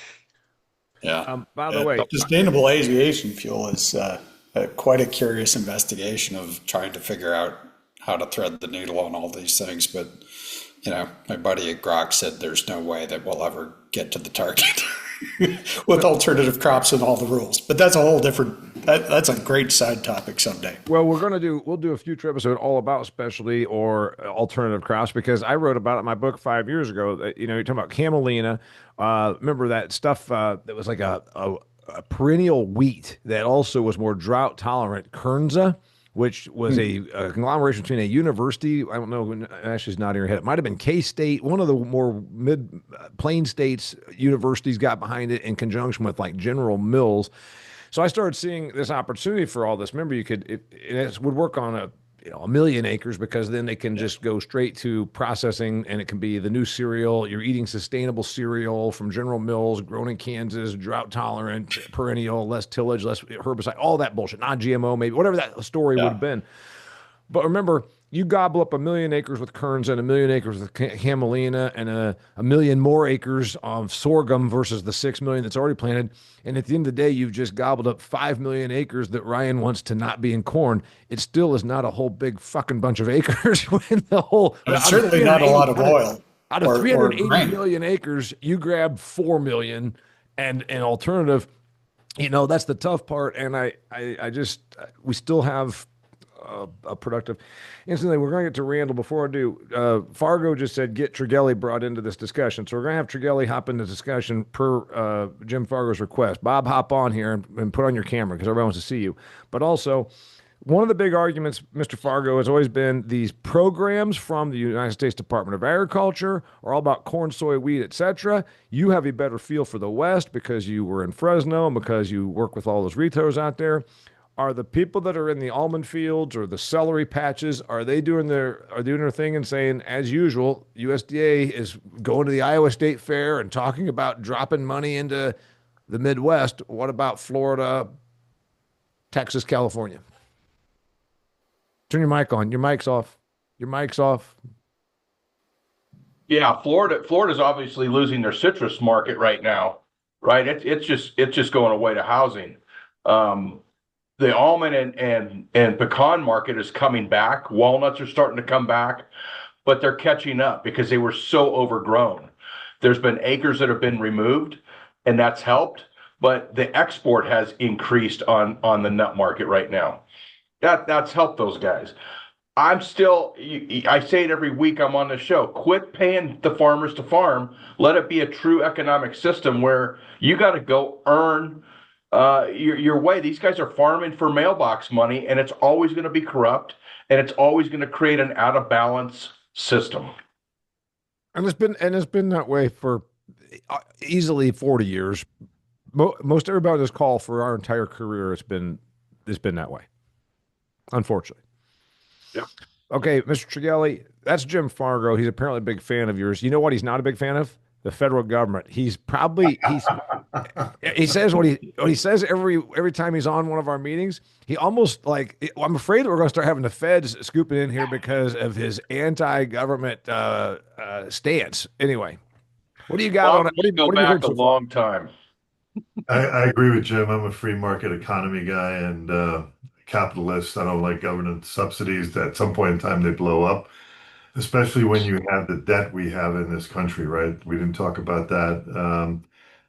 Yeah. By the way, sustainable aviation fuel is quite a curious investigation of trying to figure out how to thread the needle on all these things. But, my buddy at Grok said there's no way that we'll ever get to the target with alternative crops and all the rules. But that's a whole different, that's a great side topic someday. Well, we'll do a future episode all about specialty or alternative crops, because I wrote about it in my book 5 years ago. You're talking about camelina. Remember that stuff that was like a perennial wheat that also was more drought tolerant, Kernza, which was a conglomeration between a university. I don't know. Ashley's nodding her head. It might have been K-State. One of the more mid-plain states universities got behind it in conjunction with like General Mills. So I started seeing this opportunity for all this. Remember, it would work on a 1 million acres, because then they can just go straight to processing, and it can be the new cereal. You're eating sustainable cereal from General Mills, grown in Kansas, drought tolerant, perennial, less tillage, less herbicide, all that bullshit, not GMO, maybe whatever that story would have been. But remember, you gobble up 1 million acres with Kerns and 1 million acres with camelina and a million more acres of sorghum versus the 6 million that's already planted. And at the end of the day, you've just gobbled up 5 million acres that Ryan wants to not be in corn. It still is not a whole big fucking bunch of acres when the whole. But it's certainly not a lot of oil. Out of 380 million acres, you grab 4 million and an alternative. That's the tough part. And we still have a productive. Instantly, we're going to get to Randall. Before I do, Fargo just said get Tregely brought into this discussion. So we're going to have Tregely hop into discussion per Jim Fargo's request. Bob, hop on here and put on your camera because everyone wants to see you. But also, one of the big arguments, Mr. Fargo, has always been these programs from the United States Department of Agriculture are all about corn, soy, wheat, etc. You have a better feel for the West because you were in Fresno and because you work with all those retailers out there. Are the people that are in the almond fields or the celery patches, are they doing their thing and saying, as usual, USDA is going to the Iowa State Fair and talking about dropping money into the Midwest? What about Florida, Texas, California? Turn your mic on. Your mic's off. Your mic's off. Yeah, Florida's obviously losing their citrus market right now. right? It's just going away to housing. Um, the almond and pecan market is coming back. Walnuts are starting to come back, but they're catching up because they were so overgrown. There's been acres that have been removed, and that's helped. But the export has increased on the nut market right now. That's helped those guys. I'm still, I say it every week I'm on the show. Quit paying the farmers to farm. Let it be a true economic system where you got to go earn your way. These guys are farming for mailbox money, and it's always going to be corrupt, and it's always going to create an out of balance system. And it's been that way for easily 40 years. Most everybody on this call for our entire career, it's been that way, unfortunately. Yeah. Okay, Mr. Trigelli, that's Jim Fargo. He's apparently a big fan of yours. You know what he's not a big fan of? The federal government. He says what he says every time he's on one of our meetings. He almost like I'm afraid that we're going to start having the feds scooping in here because of his anti-government stance. Anyway, what do you got on it? Go What have you heard back a so far? long time. I agree with Jim. I'm a free market economy guy and capitalist. I don't like government subsidies. At some point in time, they blow up, especially when you have the debt we have in this country, right? We didn't talk about that.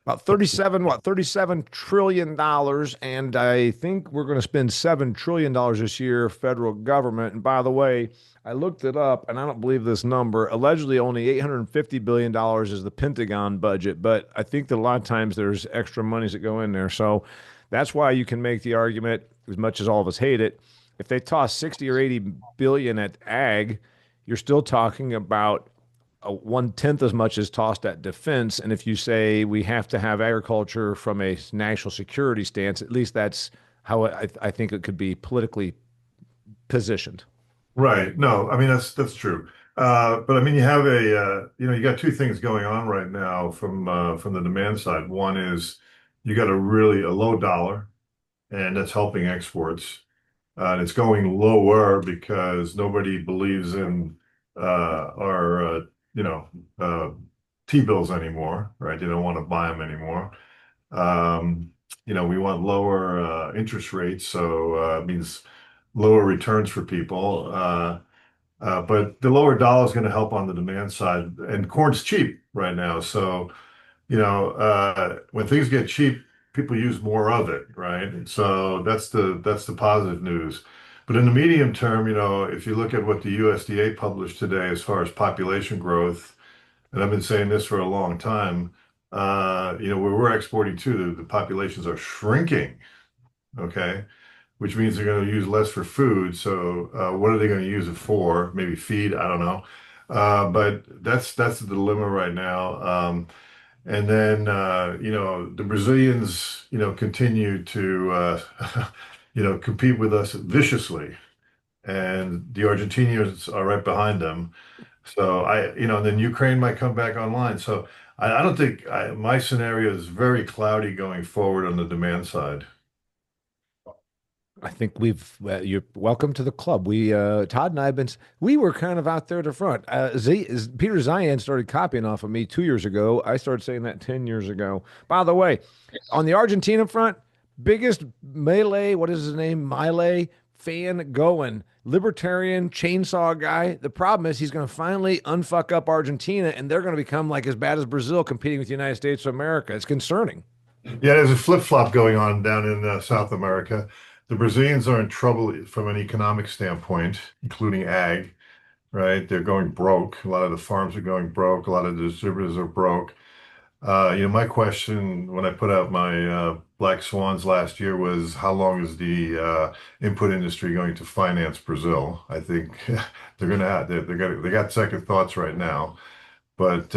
About 37 trillion dollars, and I think we're going to spend $7 trillion this year, federal government. And by the way, I looked it up, and I don't believe this number. Allegedly, only $850 billion is the Pentagon budget, but I think that a lot of times there's extra monies that go in there. So that's why you can make the argument, as much as all of us hate it, if they toss 60 or 80 billion at ag, you're still talking about one-tenth as much as tossed at defense. And if you say we have to have agriculture from a national security stance, at least that's how I think it could be politically positioned. Right. No, I mean that's true. But I mean you have you got two things going on right now from the demand side. One is you got a low dollar, and that's helping exports. And it's going lower because nobody believes in our you know uh, T-bills anymore, right? They don't want to buy them anymore. We want lower interest rates, so it means lower returns for people. But the lower dollar is going to help on the demand side, and corn's cheap right now. So, when things get cheap, people use more of it, right? And so that's the positive news. But in the medium term, if you look at what the USDA published today as far as population growth, and I've been saying this for a long time, where we're exporting to, the populations are shrinking, okay? Which means they're going to use less for food. So what are they going to use it for? Maybe feed? I don't know. But that's the dilemma right now. And then the Brazilians continue to compete with us viciously, and the Argentinians are right behind them. So then Ukraine might come back online. So I don't think my scenario is very cloudy going forward on the demand side. I think you're welcome to the club. Todd and I have we were kind of out there at the front. Peter Zian started copying off of me 2 years ago. I started saying that 10 years ago. By the way, on the Argentina front, biggest what is his name? Milei fan going. Libertarian chainsaw guy. The problem is he's going to finally unfuck up Argentina, and they're going to become like as bad as Brazil competing with the United States of America. It's concerning. Yeah, there's a flip-flop going on down in South America. The Brazilians are in trouble from an economic standpoint, including ag, right? They're going broke. A lot of the farms are going broke. A lot of the distributors are broke. My question when I put out my Black Swans last year was, how long is the input industry going to finance Brazil? I think they're going to have they got second thoughts right now, but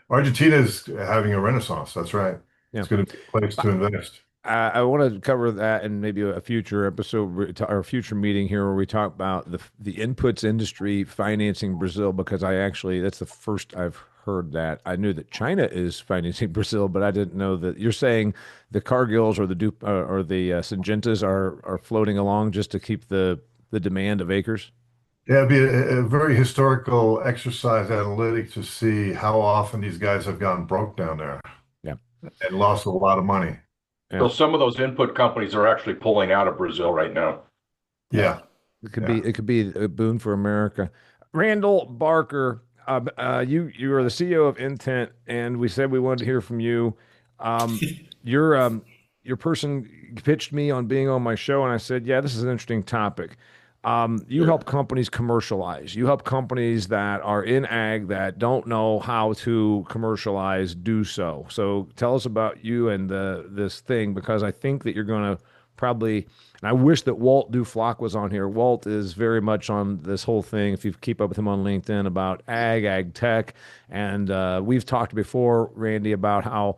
Argentina is having a renaissance. That's right. Yeah. It's going to be a place to invest. I want to cover that in maybe a future episode or a future meeting here where we talk about the inputs industry financing Brazil, because that's the first I've heard that. I knew that China is financing Brazil, but I didn't know that. You're saying the Cargills or the Syngentas are floating along just to keep the demand of acres. Yeah, it'd be a very historical exercise analytic to see how often these guys have gone broke down there. Yeah. and lost a lot of money. So Yeah. some of those input companies are actually pulling out of Brazil right now. Yeah. It could be a boon for America. Randall Barker, you are the CEO of Intent, and we said we wanted to hear from you. Um, your person pitched me on being on my show, and I said, yeah, this is an interesting topic. You help companies commercialize. You help companies that are in ag that don't know how to commercialize do so. So tell us about you and this thing, because I think that you're going to probably, and I wish that Walt Duflock was on here. Walt is very much on this whole thing, if you keep up with him on LinkedIn, about ag tech. And we've talked before, Randy, about how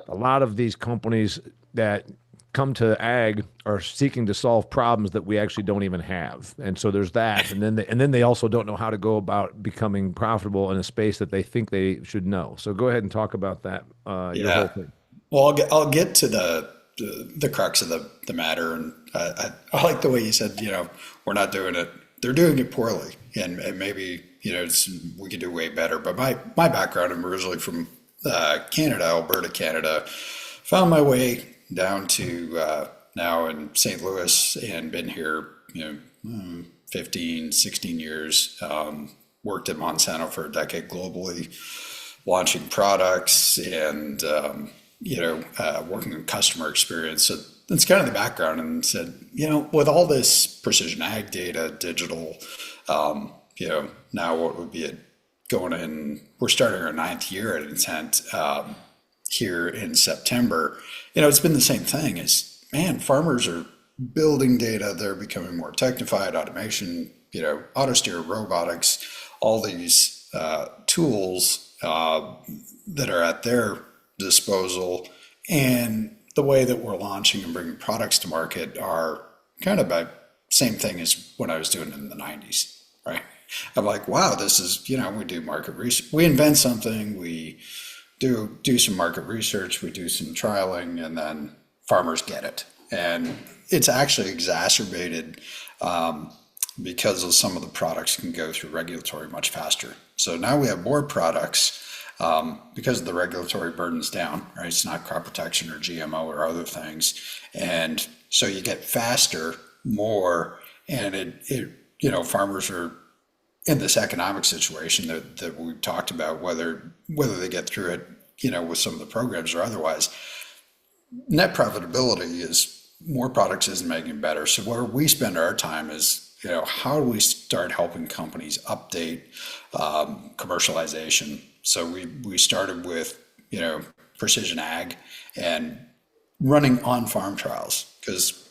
a lot of these companies that come to ag are seeking to solve problems that we actually don't even have. And so there's that. And then they also don't know how to go about becoming profitable in a space that they think they should know. So go ahead and talk about that, your whole Yeah. thing. Well, I'll get to the crux of the matter, and I like the way you said, we're not doing it. They're doing it poorly, and maybe we could do way better. But my background, I'm originally from Canada, Alberta, Canada. Found my way down to now in St. Louis, and been here 15, 16 years. Worked at Monsanto for a decade globally, launching products and working in customer experience. So that's kind of the background. And said, with all this precision ag data, digital, now what would be it going in? We're starting our 9th year at Intent here in September. It's been the same thing. Is man, farmers are building data. They're becoming more technified, automation, auto steer, robotics, all these tools that are at their disposal, and the way that we're launching and bringing products to market are kind of the same thing as what I was doing in the 90s, right? I'm like, wow, this is, we do market research, we invent something, we do some market research, we do some trialing, and then farmers get it. And it's actually exacerbated because of some of the products can go through regulatory much faster. So now we have more products because the regulatory burden's down, right? It's not crop protection or GMO or other things. And so you get faster, more, and farmers are in this economic situation that we talked about, whether they get through it, with some of the programs or otherwise. Net profitability is more products isn't making it better. So where we spend our time is, how do we start helping companies update commercialization? So we started with, precision ag and running on-farm trials, because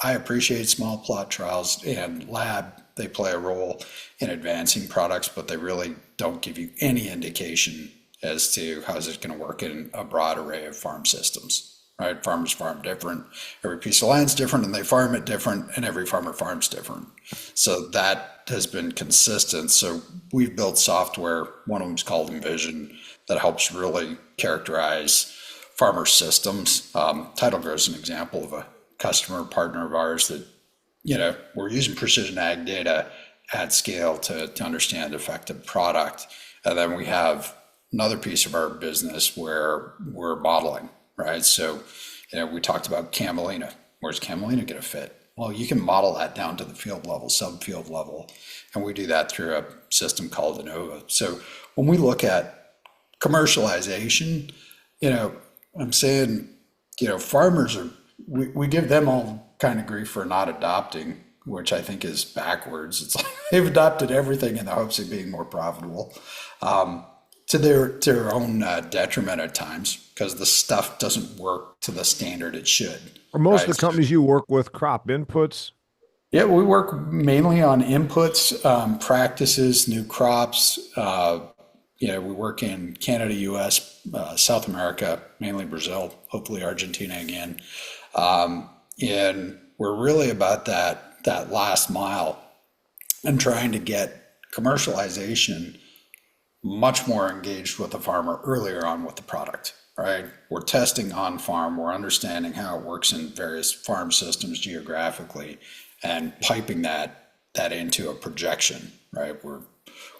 I appreciate small plot trials and lab. They play a role in advancing products, but they really don't give you any indication as to how is it going to work in a broad array of farm systems, right? Farmers farm different. Every piece of land's different, and they farm it different, and every farmer farms different. So that has been consistent. So we've built software, one of them is called Envision, that helps really characterize farmer systems. Tidal Grow is an example of a customer partner of ours that, we're using precision ag data at scale to understand effective product. And then we have another piece of our business where we're modeling, right? So, we talked about camelina. Where's camelina going to fit? Well, you can model that down to the field level, sub-field level. And we do that through a system called ANOVA. So when we look at commercialization, I'm saying, farmers are, we give them all kind of grief for not adopting, which I think is backwards. It's like they've adopted everything in the hopes of being more profitable, to their own detriment at times, because the stuff doesn't work to the standard it should. Are most right? of the companies you work with crop inputs? Yeah, we work mainly on inputs, practices, new crops. We work in Canada, US, South America, mainly Brazil, hopefully Argentina again. And we're really about that last mile and trying to get commercialization much more engaged with the farmer earlier on with the product, right? We're testing on farm, we're understanding how it works in various farm systems geographically, and piping that into a projection, right?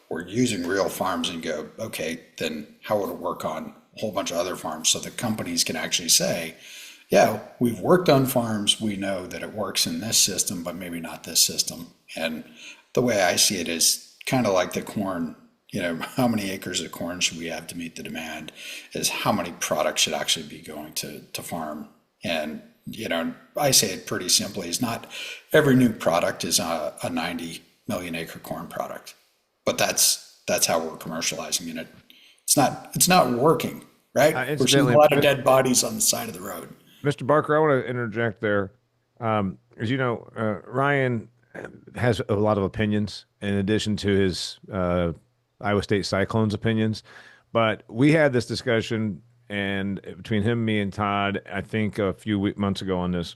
we're using real farms and go, okay, then how would it work on a whole bunch of other farms so the companies can actually say, yeah, we've worked on farms. We know that it works in this system, but maybe not this system. And the way I see it is kind of like the corn, how many acres of corn should we have to meet the demand is how many products should actually be going to farm. And, I say it pretty simply is not every new product is a 90 million acre corn product, but that's how we're commercializing it. It's not working, right? We're seeing a lot of dead bodies on the side of the road. Mr. Barker, I want to interject there. As you know, Ryan has a lot of opinions in addition to his Iowa State Cyclones opinions. But we had this discussion, and between him, me, and Todd, I think a few months ago on this,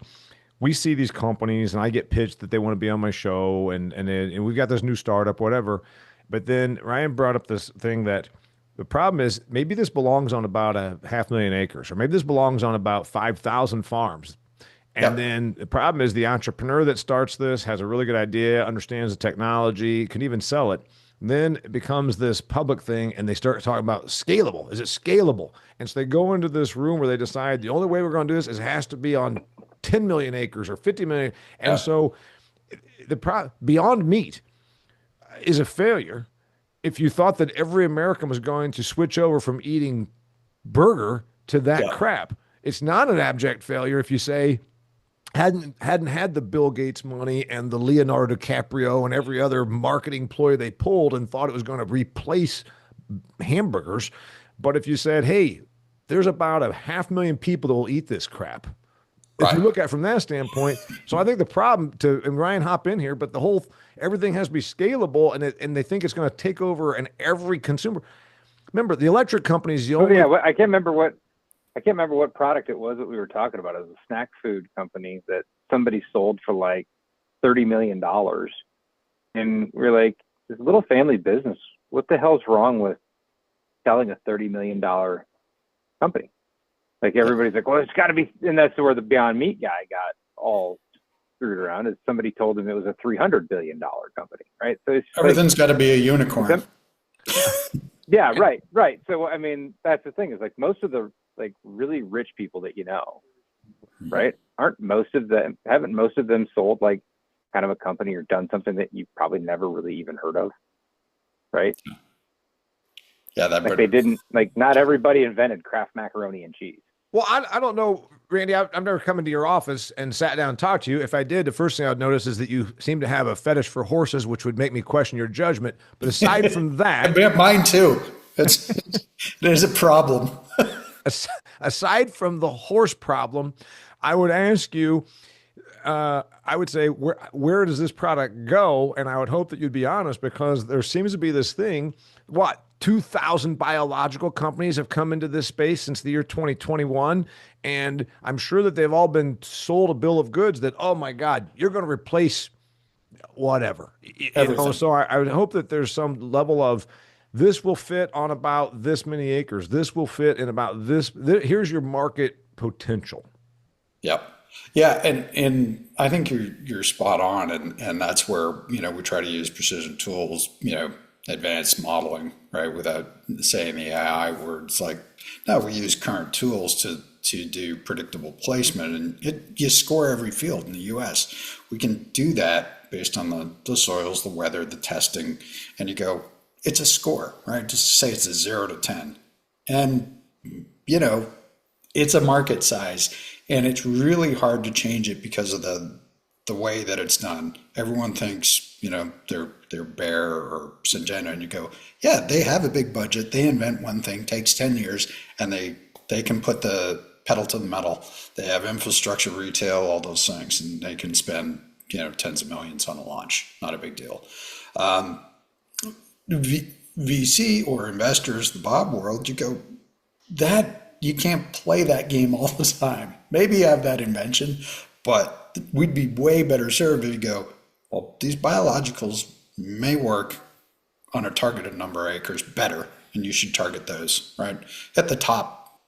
we see these companies, and I get pitched that they want to be on my show, and we've got this new startup, whatever. But then Ryan brought up this thing that the problem is maybe this belongs on about 500,000 acres, or maybe this belongs on about 5,000 farms. And then the problem is the entrepreneur that starts this has a really good idea, understands the technology, can even sell it. Then it becomes this public thing, and they start talking about scalable. Is it scalable? And so they go into this room where they decide the only way we're going to do this is it has to be on 10 million acres or 50 million. And so Beyond Meat is a failure if you thought that every American was going to switch over from eating burger to that crap. It's not an abject failure if you say hadn't had the Bill Gates money and the Leonardo DiCaprio and every other marketing ploy they pulled and thought it was going to replace hamburgers. But if you said, hey, there's about 500,000 people that will eat this crap. If you look at it from that standpoint, so I think the problem and Ryan hop in here, but everything has to be scalable, and they think it's going to take over and every consumer. Remember, the electric companies. I can't remember what product it was that we were talking about. It was a snack food company that somebody sold for like $30 million, and we're like, this little family business. What the hell's wrong with selling a $30 million company? Like everybody's like, well, it's got to be, and that's where the Beyond Meat guy got all screwed around. Is somebody told him it was a $300 billion company, right? So everything's got to be a unicorn. Yeah, right. So I mean, that's the thing is like most of the like really rich people that right? Haven't most of them sold like kind of a company or done something that you probably never really even heard of, right? Yeah, they didn't not everybody invented Kraft macaroni and cheese. Well, I don't know, Randy. I've never come into your office and sat down and talked to you. If I did, the first thing I'd notice is that you seem to have a fetish for horses, which would make me question your judgment. But aside from that, mine too. There's a problem. Aside from the horse problem, I would ask you. I would say, where does this product go? And I would hope that you'd be honest, because there seems to be this thing. 2,000 biological companies have come into this space since the year 2021. And I'm sure that they've all been sold a bill of goods that, oh my God, you're going to replace whatever. So I would hope that there's some level of this will fit on about this many acres. This will fit in about this. Here's your market potential. Yep. Yeah, and I think you're spot on, and that's where we try to use precision tools, advanced modeling, right? Without saying the AI words, like no, we use current tools to do predictable placement, and you score every field in the U.S. We can do that based on the soils, the weather, the testing, and you go, it's a score, right? Just say it's a 0 to 10, and it's a market size. And it's really hard to change it because of the way that it's done. Everyone thinks, they're Bayer or Syngenta, and you go, yeah, they have a big budget. They invent one thing, takes 10 years, and they can put the pedal to the metal. They have infrastructure, retail, all those things, and they can spend, tens of millions on a launch. Not a big deal. VC or investors, the Bob world, you go, that you can't play that game all the time. Maybe you have that invention, but we'd be way better served if you go, well, these biologicals may work on a targeted number of acres better, and you should target those, right? At the top,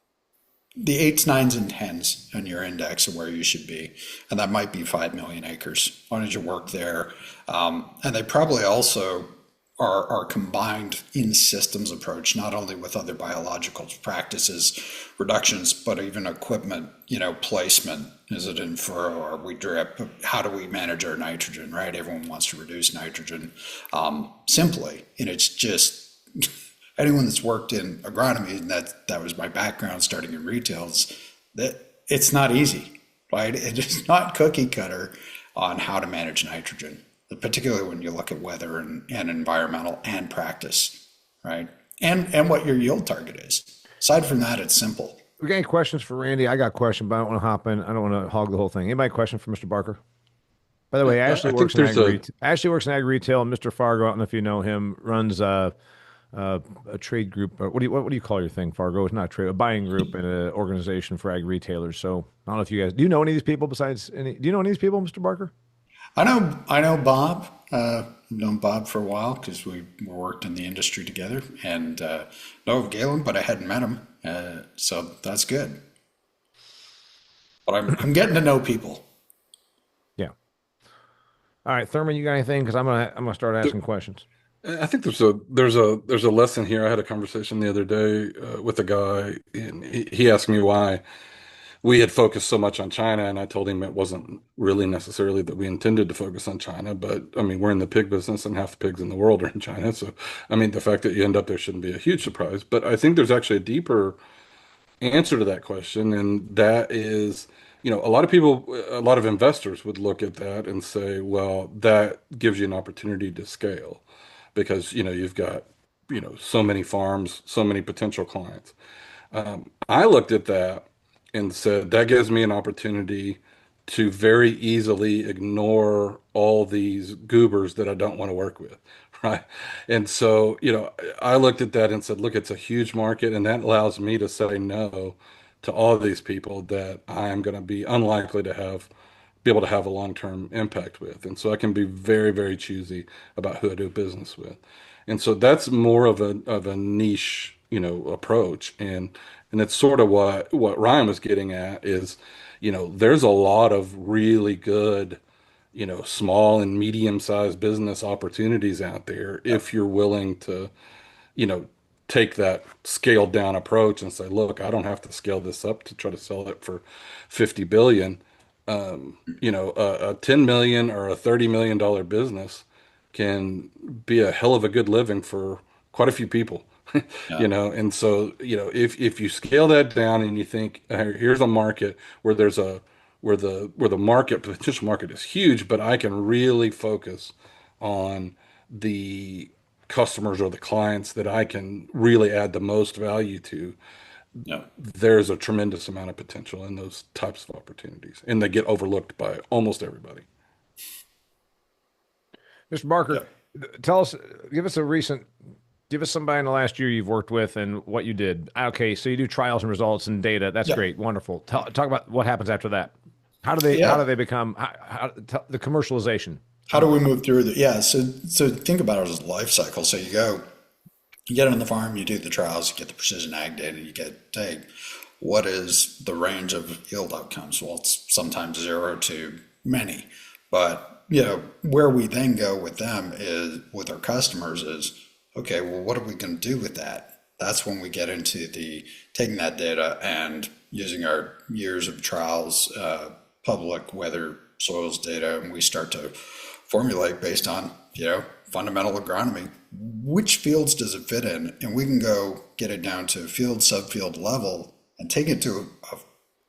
the 8s, 9s, and 10s on your index are where you should be. And that might be 5 million acres. Why don't you work there? And they probably also, our combined in systems approach, not only with other biological practices, reductions, but even equipment, placement. Is it in furrow? Are we drip? How do we manage our nitrogen, right? Everyone wants to reduce nitrogen simply. And it's just anyone that's worked in agronomy, and that was my background starting in retail, that it's not easy, right? It's not cookie cutter on how to manage nitrogen, particularly when you look at weather and environmental and practice, right? And what your yield target is. Aside from that, it's simple. We got any questions for Randy? I got a question, but I don't want to hop in. I don't want to hog the whole thing. Anybody question for Mr. Barker? By the way, I Ashley think works in there's Ashley works in ag retail, and Mr. Fargo, I don't know if you know him, runs a trade group. Or what do you call your thing, Fargo? It's not a trade, a buying group and an organization for ag retailers. So I don't know if you guys do you know any of these people besides any? Do you know any of these people, Mr. Barker? I know Bob. I've known Bob for a while because we worked in the industry together, and know of Galen, but I hadn't met him, so that's good. But I'm getting to know people. Yeah. All right, Thurman, you got anything? Because I'm gonna start asking questions. I think there's a lesson here. I had a conversation the other day with a guy, and he asked me why we had focused so much on China, and I told him it wasn't really necessarily that we intended to focus on China, but I mean, we're in the pig business, and half the pigs in the world are in China. So, I mean, the fact that you end up there shouldn't be a huge surprise. But I think there's actually a deeper answer to that question, and that is, a lot of people, a lot of investors would look at that and say, well, that gives you an opportunity to scale because, you've got, so many farms, so many potential clients. I looked at that and said, that gives me an opportunity to very easily ignore all these goobers that I don't want to work with, right? And so, I looked at that and said, look, it's a huge market, and that allows me to say no to all these people that I am going to be unlikely to be able to have a long-term impact with. And so I can be very, very choosy about who I do business with. And so that's more of a niche, approach. And it's sort of what Ryan was getting at is, there's a lot of really good, small and medium-sized business opportunities out there if you're willing to, you know, take that scaled down approach and say, look, I don't have to scale this up to try to sell it for 50 billion. A 10 million or a $30 million business can be a hell of a good living for quite a few people. Yeah. And so, if you scale that down and you think, here's a market where the market, potential market is huge, but I can really focus on the customers or the clients that I can really add the most value to, Yeah. there's a tremendous amount of potential in those types of opportunities, and they get overlooked by almost everybody. Mr. Barker, tell us, give us somebody in the last year you've worked with and what you did. Okay, so you do trials and results and data. That's great, wonderful. Talk about what happens after that. How do they become the commercialization? How do we move through the so think about it as a life cycle. So you get on the farm, you do the trials, you get the precision ag data, you get, hey, what is the range of yield outcomes? Well, it's sometimes 0 to many. But where we then go with them is with our customers is, okay, well, what are we going to do with that? That's when we get into the taking that data and using our years of trials, public weather, soils data, and we start to formulate based on, fundamental agronomy. Which fields does it fit in? And we can go get it down to field, subfield level and take it to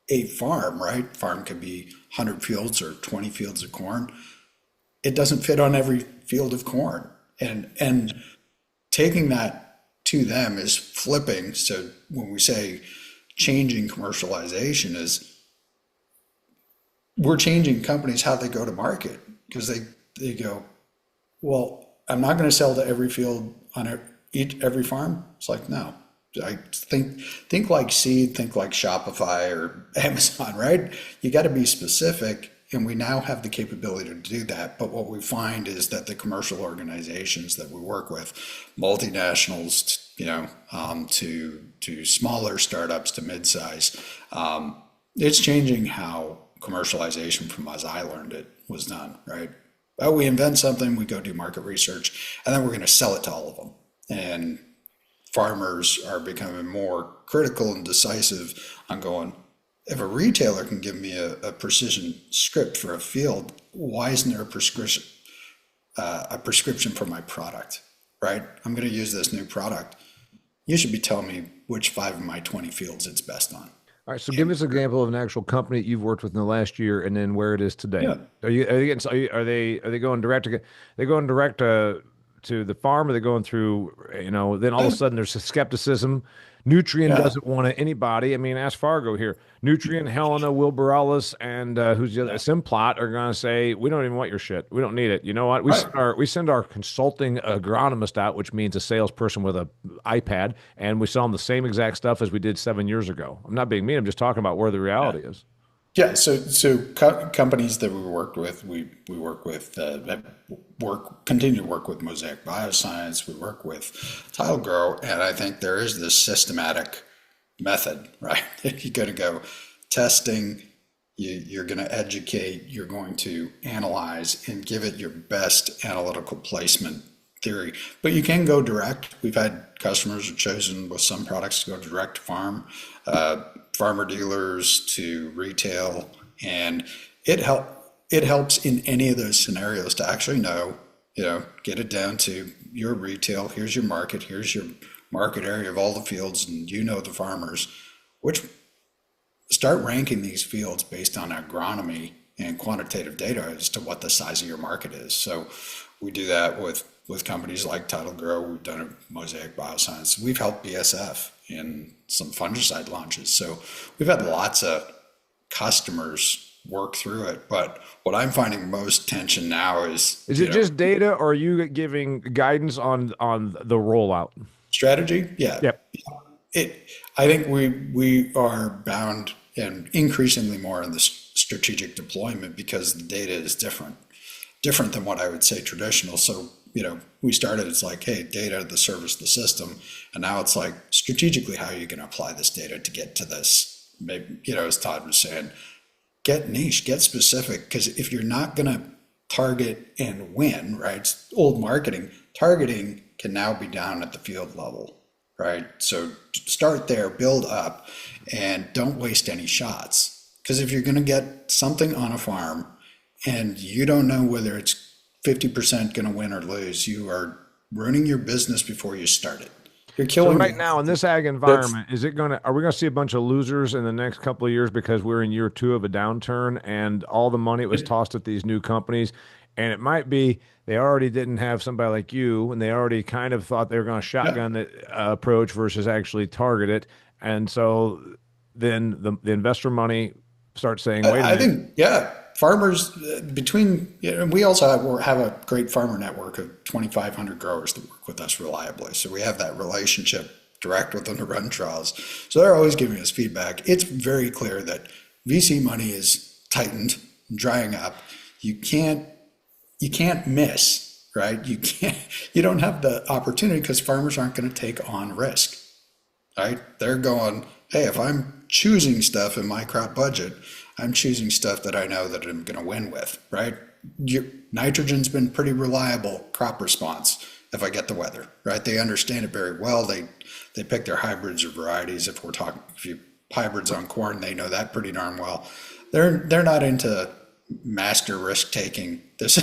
a farm, right? Farm could be 100 fields or 20 fields of corn. It doesn't fit on every field of corn. And taking that to them is flipping. So when we say changing commercialization is we're changing companies how they go to market because they go, well, I'm not going to sell to every field on every farm. It's like, no, I think like Seed, think like Shopify or Amazon, right? You got to be specific. And we now have the capability to do that. But what we find is that the commercial organizations that we work with, multinationals, to smaller startups to mid-size, it's changing how commercialization from as I learned it was done, right? Oh, we invent something, we go do market research, and then we're going to sell it to all of them. And farmers are becoming more critical and decisive on going, if a retailer can give me a precision script for a field, why isn't there a prescription for my product, right? I'm going to use this new product. You should be telling me which 5 of my 20 fields it's best on. All right, so give us an example of an actual company that you've worked with in the last year, and then where it is today. Yeah. Are they going direct to they going direct to the farm? Are they going through, then all of a sudden there's a skepticism. Nutrien Yeah. doesn't want anybody. I mean, ask Fargo here. Nutrien, Helena, Wilbur-Ellis, and who's the other? Simplot are going to say, we don't even want your shit. We don't need it. You know what? We send our consulting agronomist out, which means a salesperson with an iPad, and we sell them the same exact stuff as we did 7 years ago. I'm not being mean. I'm just talking about where the reality is. Yeah, so companies that we worked with, we work with, continue to work with Mosaic Bioscience, we work with Tile Grow, and I think there is this systematic method, right? You're going to go testing, you're going to educate, you're going to analyze and give it your best analytical placement theory. But you can go direct. We've had customers who've chosen with some products to go direct to farm, farmer dealers to retail, and it helps in any of those scenarios to actually know, get it down to your retail. Here's your market. Here's your market area of all the fields, and the farmers. Start ranking these fields based on agronomy and quantitative data as to what the size of your market is. So we do that with companies like Tidal Grow. We've done it with Mosaic Bioscience. We've helped BSF in some fungicide launches. So we've had lots of customers work through it. But what I'm finding most tension now is it just data, or are you giving guidance on the rollout? Strategy? Yeah. Yep. I think we are bound and increasingly more in the strategic deployment because the data is different than what I would say traditional. So, we started, it's like, hey, data, the service, the system. And now it's like, strategically, how are you going to apply this data to get to this? Maybe, as Todd was saying, get niche, get specific. Because if you're not going to target and win, right? It's old marketing. Targeting can now be down at the field level, right? So start there, build up, and don't waste any shots. Because if you're going to get something on a farm and you don't know whether it's 50% going to win or lose, you are ruining your business before you start it. You're killing. So right now in this ag environment, are we going to see a bunch of losers in the next couple of years because we're in year 2 of a downturn and all the money was tossed at these new companies? And it might be they already didn't have somebody like you, and they already kind of thought they were going to shotgun the approach versus actually target it. And so then the investor money starts saying, wait a minute. I think, farmers we also have a great farmer network of 2,500 growers that work with us reliably. So we have that relationship direct with them to run trials. So they're always giving us feedback. It's very clear that VC money is tightened, drying up. You can't miss, right? You don't have the opportunity because farmers aren't going to take on risk, right? They're going, hey, if I'm choosing stuff in my crop budget, I'm choosing stuff that I know that I'm going to win with, right? Nitrogen's been pretty reliable crop response if I get the weather, right? They understand it very well. They pick their hybrids or varieties. If you hybrids on corn, they know that pretty darn well. They're not into master risk taking. This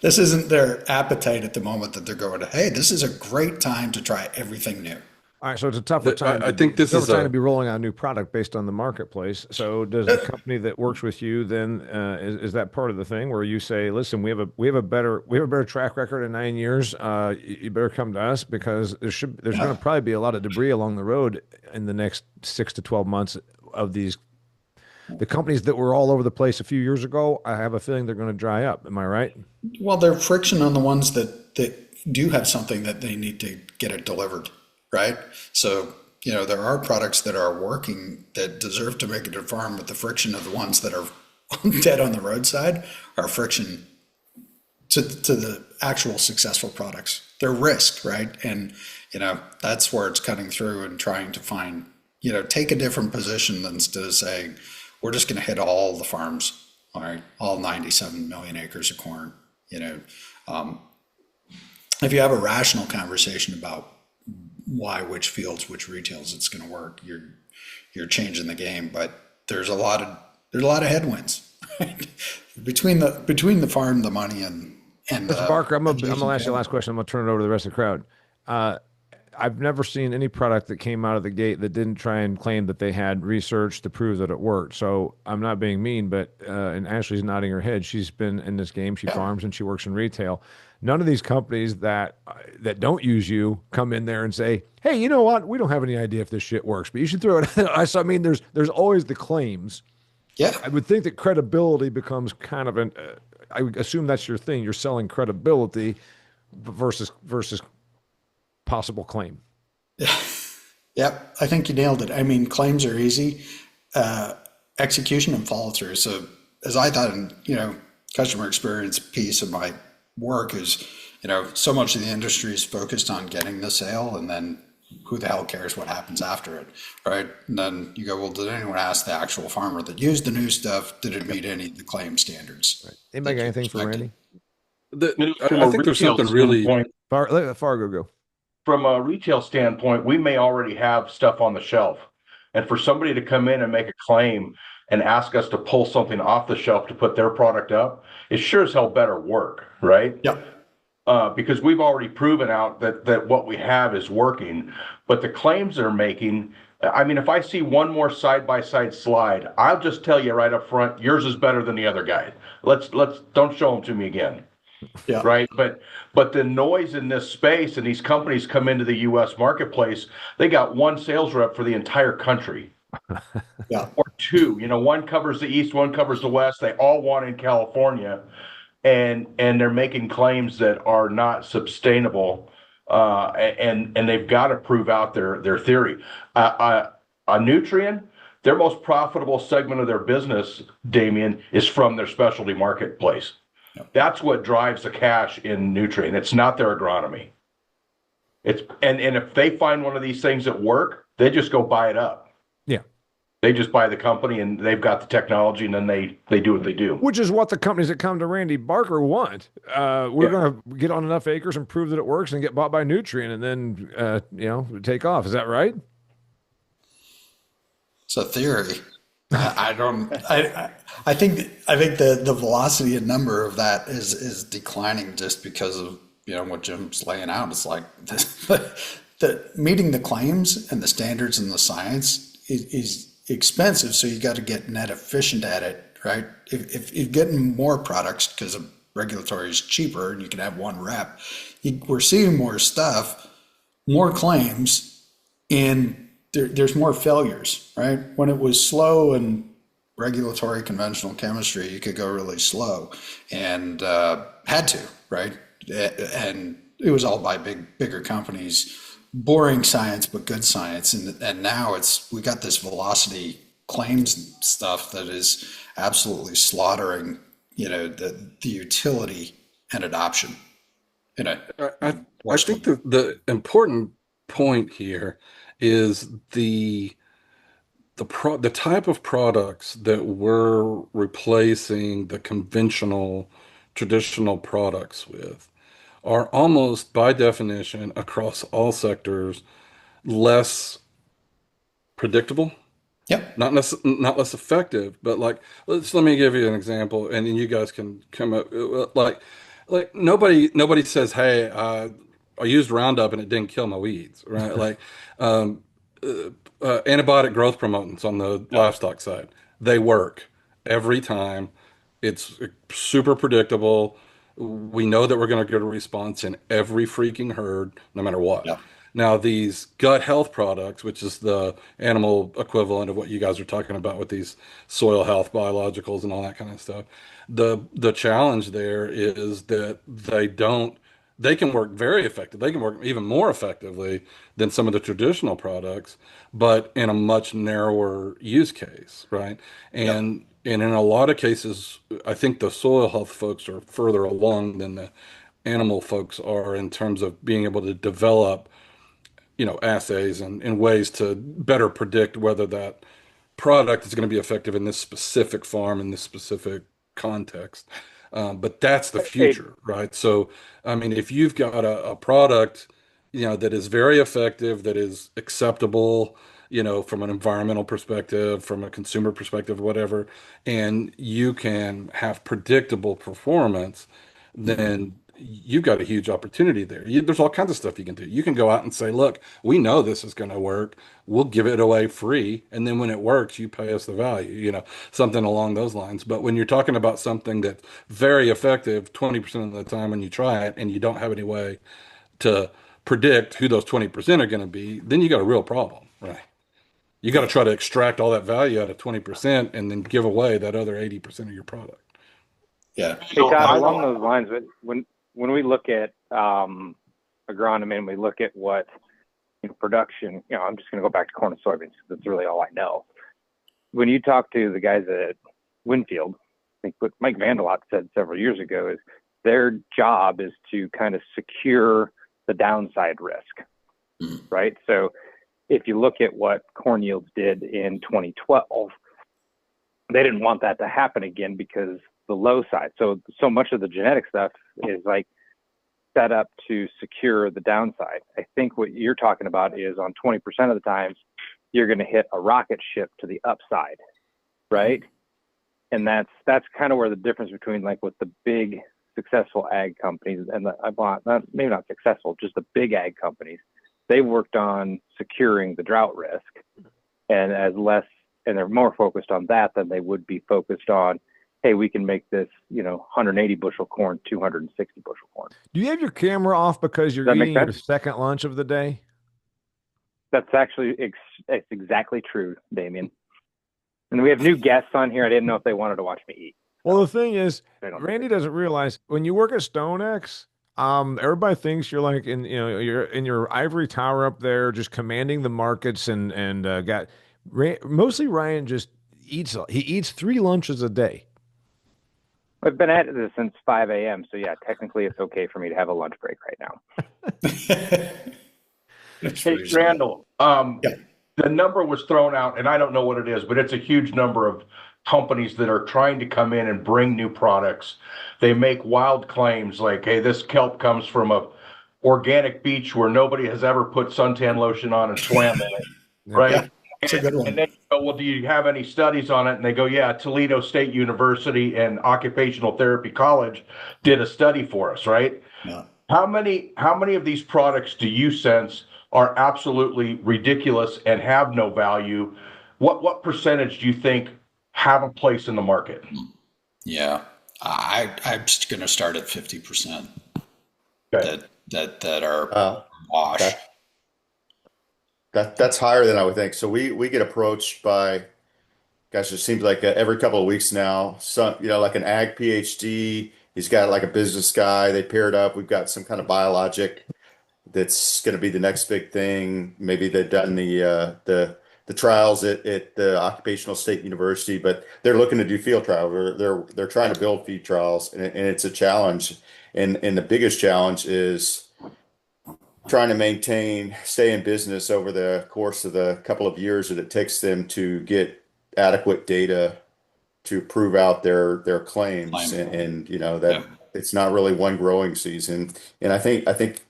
isn't their appetite at the moment that they're going to, hey, this is a great time to try everything new. All right, so it's a tougher time. I think this is time to be rolling out a new product based on the marketplace. So does the company that works with you then is that part of the thing where you say, listen, we have a better track record in 9 years. You better come to us because there's going to probably be a lot of debris along the road in the next 6 to 12 months of the companies that were all over the place a few years ago. I have a feeling they're going to dry up. Am I right? Well, there's friction on the ones that do have something that they need to get it delivered. Right. So, there are products that are working that deserve to make it to farm, but the friction of the ones that are dead on the roadside are friction to the actual successful products. They're risk, right? And, that's where it's cutting through and trying to find, take a different position instead of saying, we're just going to hit all the farms, all right, all 97 million acres of corn. You know, um, if you have a rational conversation about why which fields, which retails it's going to work, you're changing the game. But there's a lot of there's a lot of headwinds right? Between the farm, the money, and Mr. Barker, I'm gonna adjacent ask you the last question. I'm gonna turn it over to the rest of the crowd. Uh, I've never seen any product that came out of the gate that didn't try and claim that they had research to prove that it worked. So I'm not being mean, but and Ashley's nodding her head. She's been in this game. She farms and she works in retail. None of these companies that don't use you come in there and say, "Hey, you know what? We don't have any idea if this shit works, but you should throw it." So I mean, there's always the claims. Yeah, I would think that credibility becomes kind of an. I would assume that's your thing. You're selling credibility versus possible claim. yep. I think you nailed it. I mean, claims are easy, execution and follow through. So as I thought, and customer experience piece of my work is, so much of the industry is focused on getting the sale, and then who the hell cares what happens after it, right? And then you go, well, did anyone ask the actual farmer that used the new stuff? Did it meet any of the claim standards? Right. Anybody got anything for Randy? I think there's something really. Let Fargo go. From a retail standpoint, we may already have stuff on the shelf. And for somebody to come in and make a claim and ask us to pull something off the shelf to put their product up, it sure as hell better work, right? Yep. Because we've already proven out that what we have is working. But the claims they're making, I mean, if I see one more side-by-side slide, I'll just tell you right up front, yours is better than the other guy. Let's don't show them to me again. Yeah. Right. But the noise in this space, and these companies come into the US marketplace, they got one sales rep for the entire country. Yeah. Or two. One covers the East, one covers the West. They all want in California. And they're making claims that are not sustainable. And they've got to prove out their theory. A Nutrien, their most profitable segment of their business, Damian, is from their specialty marketplace. That's what drives the cash in Nutrien. It's not their agronomy. And if they find one of these things that work, they just go buy it up. Yeah. They just buy the company and they've got the technology, and then they do what they do. Which is what the companies that come to Randy Barker want. We're going to get on enough acres and prove that it works and get bought by Nutrien and then take off. Is that right? It's a theory. I don't. I think the velocity and number of that is declining just because of what Jim's laying out. It's like the meeting the claims and the standards and the science is expensive, so you got to get net efficient at it, right? If you're getting more products because of regulatory is cheaper and you can have one rep, we're seeing more stuff, more claims, and there's more failures, right? When it was slow and regulatory conventional chemistry, you could go really slow and had to, right? And it was all by bigger companies, boring science, but good science. And now we got this velocity claims stuff that is absolutely slaughtering, the utility and adoption. I think the important point here is the type of products that we're replacing the conventional traditional products with are almost by definition across all sectors less predictable. Yep. Not less effective, but let me give you an example, and then you guys can come up like nobody says, "Hey, I used Roundup and it didn't kill my weeds," right? Um, antibiotic growth promotants on the livestock side, they work every time. It's super predictable. We know that we're going to get a response in every freaking herd, no matter what. Yeah. Now, these gut health products, which is the animal equivalent of what you guys are talking about with these soil health biologicals and all that kind of stuff, the challenge there is that they can work very effective. They can work even more effectively than some of the traditional products, but in a much narrower use case, right? And in a lot of cases, I think the soil health folks are further along than the animal folks are in terms of being able to develop, assays and ways to better predict whether that product is going to be effective in this specific farm in this specific context. But that's the Hey, future, right? So, I mean, if you've got a product, that is very effective, that is acceptable, from an environmental perspective, from a consumer perspective, whatever, and you can have predictable performance, then you've got a huge opportunity there. There's all kinds of stuff you can do. You can go out and say, look, we know this is going to work. We'll give it away free. And then when it works, you pay us the value, something along those lines. But when you're talking about something that's very effective 20% of the time when you try it and you don't have any way to predict who those 20% are going to be, then you got a real problem, right? You got to try to extract all that value out of 20% and then give away that other 80% of your product. Yeah. hey Todd, along those lines, when we look at agronomy and we look at what production, I'm just going to go back to corn and soybeans. That's really all I know. When you talk to the guys at Winfield, I think what Mike Vandelot said several years ago is their job is to kind of secure the downside risk, right? So if you look at what corn yields did in 2012, they didn't want that to happen again because the low side. So much of the genetic stuff is like set up to secure the downside. I think what you're talking about is on 20% of the times, you're going to hit a rocket ship to the upside, right? And that's kind of where the difference between like with the big successful ag companies and maybe not successful, just the big ag companies, they worked on securing the drought risk and they're more focused on that than they would be focused on, hey, we can make this, 180 bushel corn, 260 bushel corn. Do you have your camera off because you're eating your second lunch of the day? That's actually it's exactly true, Damian. And we have new guests on here. I didn't know if they wanted to watch me eat. Well, the thing is, Randy doesn't realize when you work at StoneX, everybody thinks you're like you're in your ivory tower up there, just commanding the markets and mostly Ryan just eats 3 lunches a day. I've been at this since 5 a.m. So yeah, technically it's okay for me to have a lunch break right now. Hey, Randall, the number was thrown out, and I don't know what it is, but it's a huge number of companies that are trying to come in and bring new products. They make wild claims like, hey, this kelp comes from a organic beach where nobody has ever put suntan lotion on and swam in it, right? Yeah, it's a good one. And then you go, well, do you have any studies on it? And they go, yeah, Toledo State University and Occupational Therapy College did a study for us, right? Yeah. How many of these products do you sense are absolutely ridiculous and have no value? What percentage do you think have a place in the market? Yeah, I'm just going to start at 50%. Okay. That are wash. Okay. That's higher than I would think. So we get approached by, gosh, it seems like every couple of weeks now. Some, like an ag PhD. He's got like a business guy. They paired up. We've got some kind of biologic that's going to be the next big thing. Maybe they've done the trials at the Occupational State University, but they're looking to do field trials. They're trying to build feed trials, and it's a challenge. And the biggest challenge is trying to stay in business over the course of the couple of years that it takes them to get adequate data to prove out their claims. And that it's not really one growing season. And I think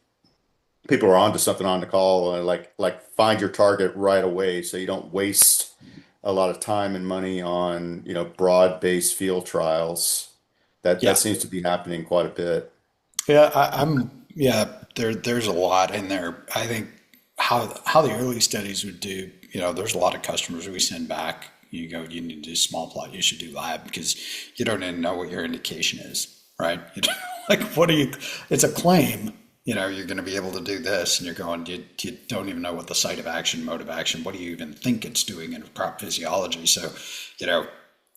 people are onto something on the call, like find your target right away so you don't waste a lot of time and money on broad-based field trials. That seems to be happening quite a bit. Yeah, there's a lot in there. I think how the early studies would do, there's a lot of customers we send back. You go, you need to do small plot, you should do lab, because you don't even know what your indication is, right? It's a claim, you're going to be able to do this, and you're going, you don't even know what the site of action, mode of action, what do you even think it's doing in crop physiology? So,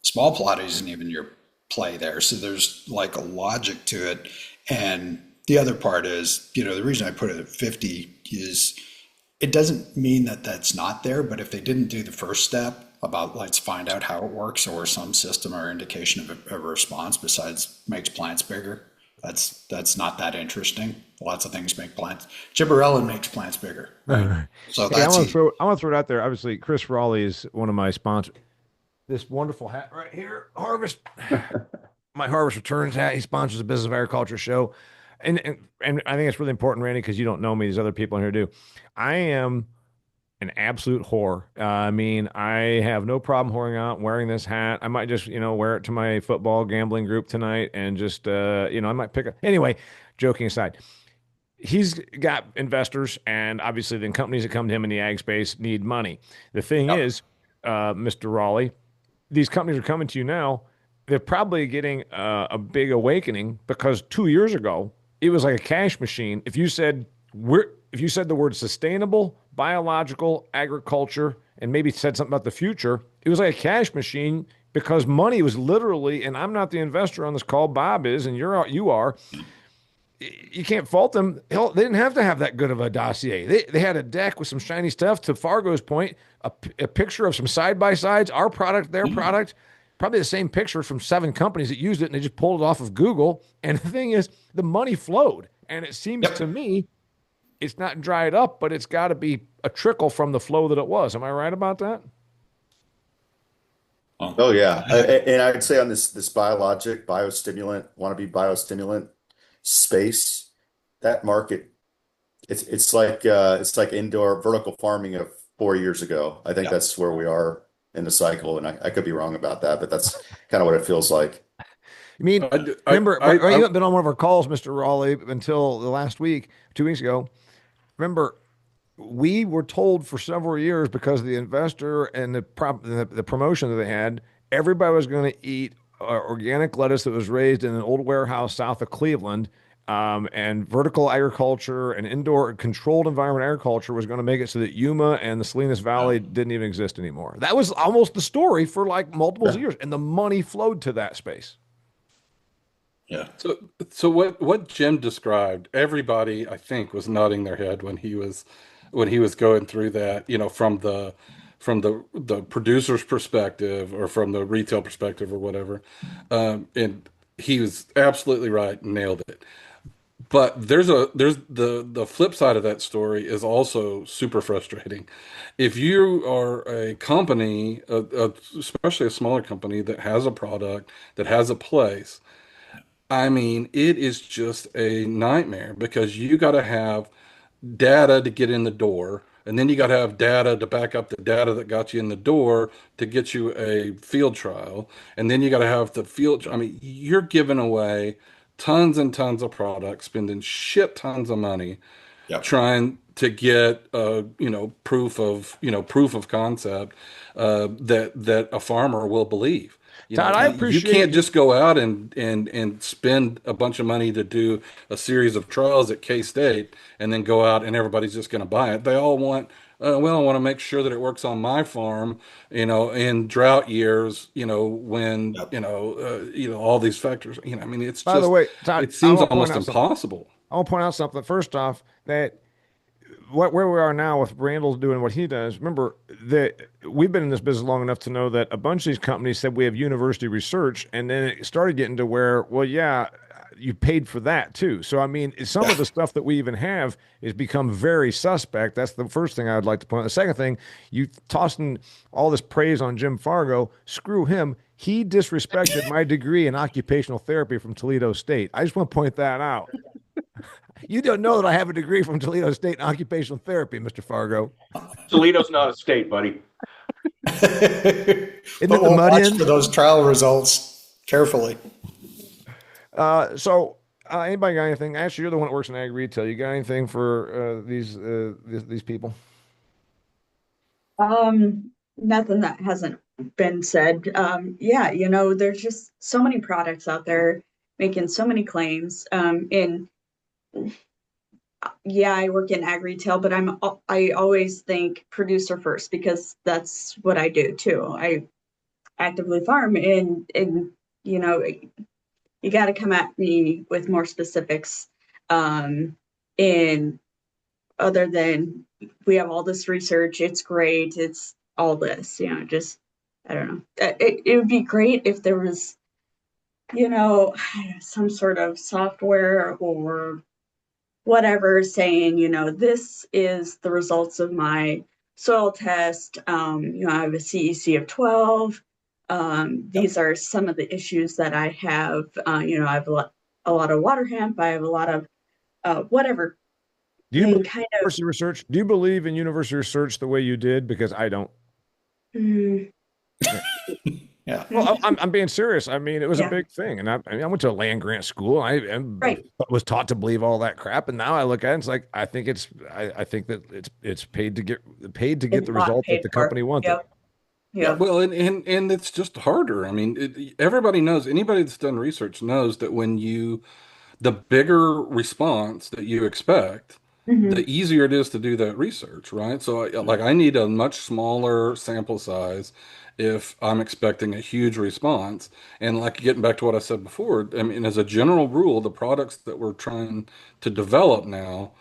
small plot isn't even your play there. So there's like a logic to it. And the other part is, the reason I put it at 50 is it doesn't mean that that's not there, but if they didn't do the first step about let's find out how it works or some system or indication of a response besides makes plants bigger, that's not that interesting. Lots of things make plants. Gibberellin makes plants bigger. Right? So I want to throw it out there. Obviously, Chris Raleigh is one of my sponsors. This wonderful hat right here, Harvest. my Harvest Returns hat. He sponsors the Business of Agriculture show. And I think it's really important, Randy, because you don't know me. These other people in here do. I am an absolute whore. I mean, I have no problem whoring out wearing this hat. I might just, wear it to my football gambling group tonight and just, I might pick up. Anyway, joking aside, he's got investors, and obviously, then companies that come to him in the ag space need money. The thing is, Mr. Raleigh, these companies are coming to you now. They're probably getting a big awakening because 2 years ago it was like a cash machine. If you said the word sustainable, biological, agriculture, and maybe said something about the future, it was like a cash machine because money was literally. And I'm not the investor on this call. Bob is, and you are. You can't fault them. Hell, they didn't have to have that good of a dossier. They had a deck with some shiny stuff. To Fargo's point, a picture of some side by sides, our product, their product, probably the same picture from 7 companies that used it, and they just pulled it off of Google. And the thing is, the money flowed, and it seems to me it's not dried up, but it's got to be a trickle from the flow that it was. Am I right about that? Oh yeah, and I would say on this biologic, biostimulant, wannabe biostimulant space, that market, it's like indoor vertical farming of 4 years ago. I think that's where we are in the cycle, and I could be wrong about that, but that's kind of what it feels like. You mean, remember, you haven't been on one of our calls, Mr. Raleigh, until the last week, 2 weeks ago. Remember, we were told for several years because of the investor and the promotion that they had, everybody was going to eat organic lettuce that was raised in an old warehouse south of Cleveland, and vertical agriculture and indoor controlled environment agriculture was going to make it so that Yuma and the Salinas Valley didn't even exist anymore. That was almost the story for like multiple years, and the money flowed to that space. Yeah. So what Jim described, everybody I think was nodding their head when he was going through that, from the producer's perspective or from the retail perspective or whatever. And he was absolutely right, nailed it. But there's the flip side of that story is also super frustrating. If you are a company, especially a smaller company that has a product, that has a place, I mean, it is just a nightmare because you got to have data to get in the door, and then you got to have data to back up the data that got you in the door to get you a field trial, and then you got to have the field. I mean, you're giving away tons and tons of products, spending shit tons of money trying to get proof of concept that a farmer will believe. Todd, I You appreciate can't just go out and spend a bunch of money to do a series of trials at K-State and then go out and everybody's just going to buy it. They all want, well, I want to make sure that it works on my farm, in drought years, when, all these factors, I mean, it's By just, the way, Todd, it seems almost impossible. I want to point out something. First off, that where we are now with Randall doing what he does, remember that we've been in this business long enough to know that a bunch of these companies said we have university research, and then it started getting to where, well, yeah, you paid for that too. So I mean, some of the stuff that we even have has become very suspect. That's the first thing I would like to point out. The second thing, you tossing all this praise on Jim Fargo, screw him. He disrespected my degree in occupational therapy from Toledo State. I just want to point that out. You don't know that I have a degree from Toledo State in occupational therapy, Mr. Fargo. Toledo's not a state, buddy. Isn't But it the we'll mud watch hen? for those trial results carefully. Anybody got anything? Ashley, you're the one that works in ag retail. You got anything for these people? Nothing that hasn't been said. Yeah, there's just so many products out there making so many claims. And yeah, I work in ag retail, but I always think producer first because that's what I do too. I actively farm, and you got to come at me with more specifics. And other than we have all this research, it's great, it's all this, just I don't know. It would be great if there was, some sort of software or whatever saying, this is the results of my soil test. I have a CEC of 12. These are some of the issues that I have. I have a lot of water hemp. I have a lot of whatever. Do you They believe kind in university research? Do you believe in university research the way you did? Because I don't. mm, Yeah. Yeah. Well, I'm being serious. I mean, it was a yeah, big thing, and I mean, I went to a land grant school. right. Was taught to believe all that crap, and now I look at it, and it's like I think that it's paid to get It's the bought and result that paid the for. company wanted. Yep, Yeah, yep. well, and it's just harder. I mean, everybody knows, anybody that's done research knows that the bigger response that you expect, Hmm. the easier it is to do that research, right? So, like, I need a much smaller sample size if I'm expecting a huge response. And like getting back to what I said before, I mean, as a general rule, the products that we're trying to develop now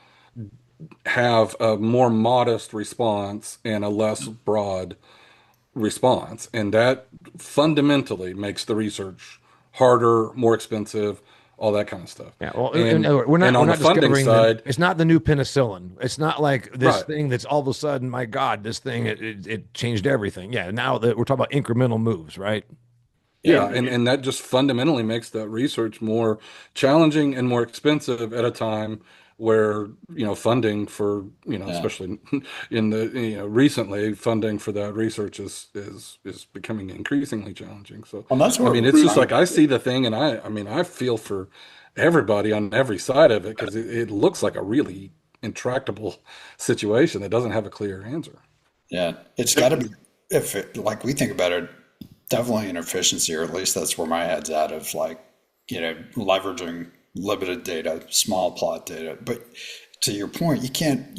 have a more modest response and a less broad response. And that fundamentally makes the research harder, more expensive, all that kind of stuff. Yeah, well, And we're and not on the funding discovering that side, it's not the new penicillin. It's not like this right. thing that's all of a sudden, my God, this thing it changed everything. Yeah, now that we're talking about incremental moves, right? Yeah, Yeah. and that just fundamentally makes that research more challenging and more expensive at a time where, funding for, Yeah. especially in the, recently funding for that research is becoming increasingly challenging. So, And that's I what mean, it's just like I see the thing and I mean, I feel for everybody on every side of it because it looks like a really intractable situation that doesn't have a clear answer. yeah, it's got to be, if it, like we think about it, definitely an efficiency, or at least that's where my head's at, of like, leveraging limited data, small plot data. But to your point, you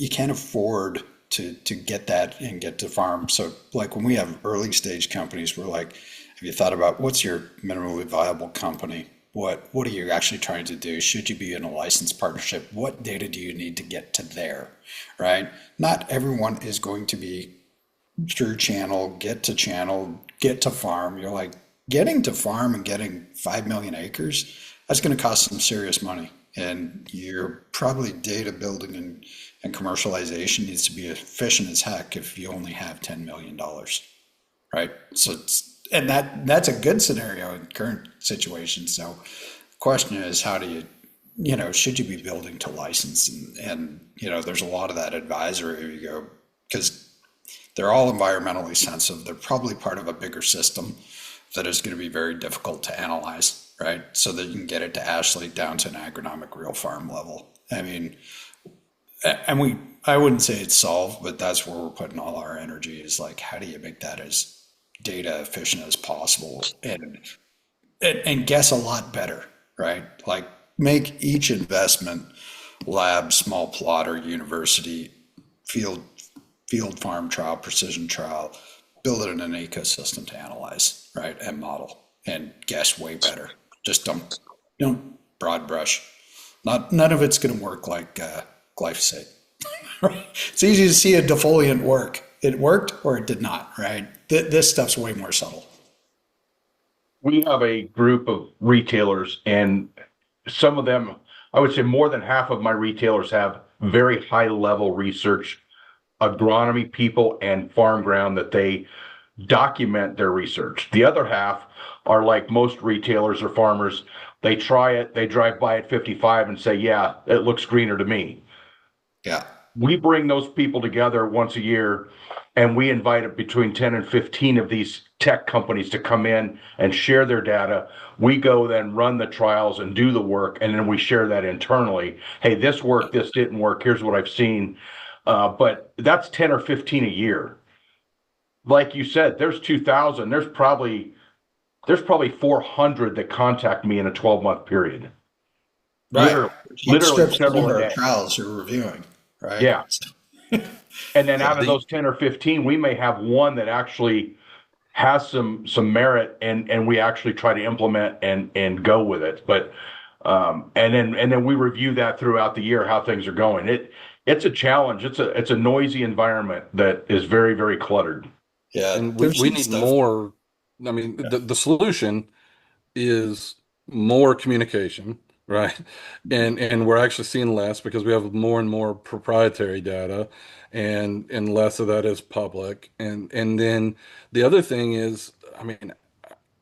can't afford to get that and get to farm. So like when we have early stage companies, we're like, have you thought about what's your minimally viable company? What are you actually trying to do? Should you be in a licensed partnership? What data do you need to get to there? Right? Not everyone is going to be through channel, get to farm. You're like, getting to farm and getting 5 million acres, that's going to cost some serious money. And your probably data building and commercialization needs to be efficient as heck if you only have $10 million, right? So and that's a good scenario in current situation. So the question is, how do should you be building to license? And there's a lot of that advisory you go, because they're all environmentally sensitive. They're probably part of a bigger system that is going to be very difficult to analyze, right? So that you can get it to Ashley down to an agronomic real farm level. I mean, I wouldn't say it's solved, but that's where we're putting all our energy, is like, how do you make that as data efficient as possible and guess a lot better, right? Like, make each investment, lab, small plotter, university, field farm trial, precision trial, build it in an ecosystem to analyze, right, and model and guess way better. Just don't broad brush. None of it's going to work like glyphosate. Right? It's easy to see a defoliant work. It worked or it did not, right? This stuff's way more subtle. We have a group of retailers, and some of them, I would say more than half of my retailers, have very high level research agronomy people and farm ground that they document their research. The other half are like most retailers or farmers. They try it, they drive by at 55 and say, yeah, it looks greener to me. Yeah. We bring those people together once a year, and we invite between 10 and 15 of these tech companies to come in and share their data. We go then run the trials and do the work, and then we share that internally. Hey, this worked, this didn't work. Here's what I've seen. But that's 10 or 15 a year. Like you said, there's 2,000. There's probably 400 that contact me in a 12-month period. Right. Literally Strips the several number a of day. trials you're reviewing, right? Yeah. And then Yeah, out of those 10 or 15, we may have one that actually has some merit, and we actually try to implement and go with it. But and then we review that throughout the year, how things are going. It's a challenge. It's a noisy environment that is very, very cluttered. yeah, And we, there's we some need stuff. more. I mean, the solution is more communication, right? And we're actually seeing less because we have more and more proprietary data, and less of that is public. And then the other thing is, I mean,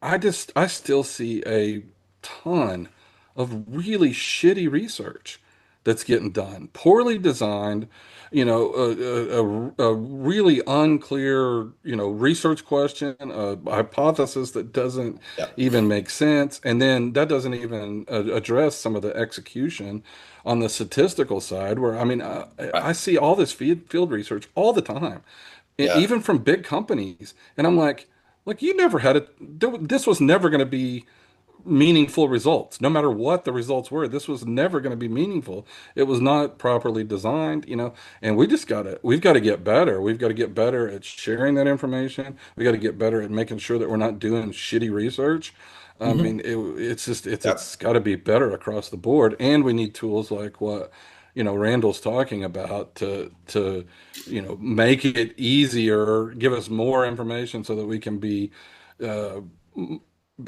I still see a ton of really shitty research that's getting done, poorly designed, a really unclear, research question, a hypothesis that doesn't Yeah. even make sense, and then that doesn't even address some of the execution on the statistical side, where I mean, Right. I see all this field research all the time, Yeah. even from big companies, and I'm like you never had it. This was never going to be meaningful results. No matter what the results were, this was never going to be meaningful. It was not properly designed, and we've got to get better. We've got to get better at sharing that information. We got to get better at making sure that we're not doing shitty research. I Hmm. mean, it's just Yep. it's got to be better across the board, and we need tools like what Randall's talking about to make it easier, give us more information so that we can be uh,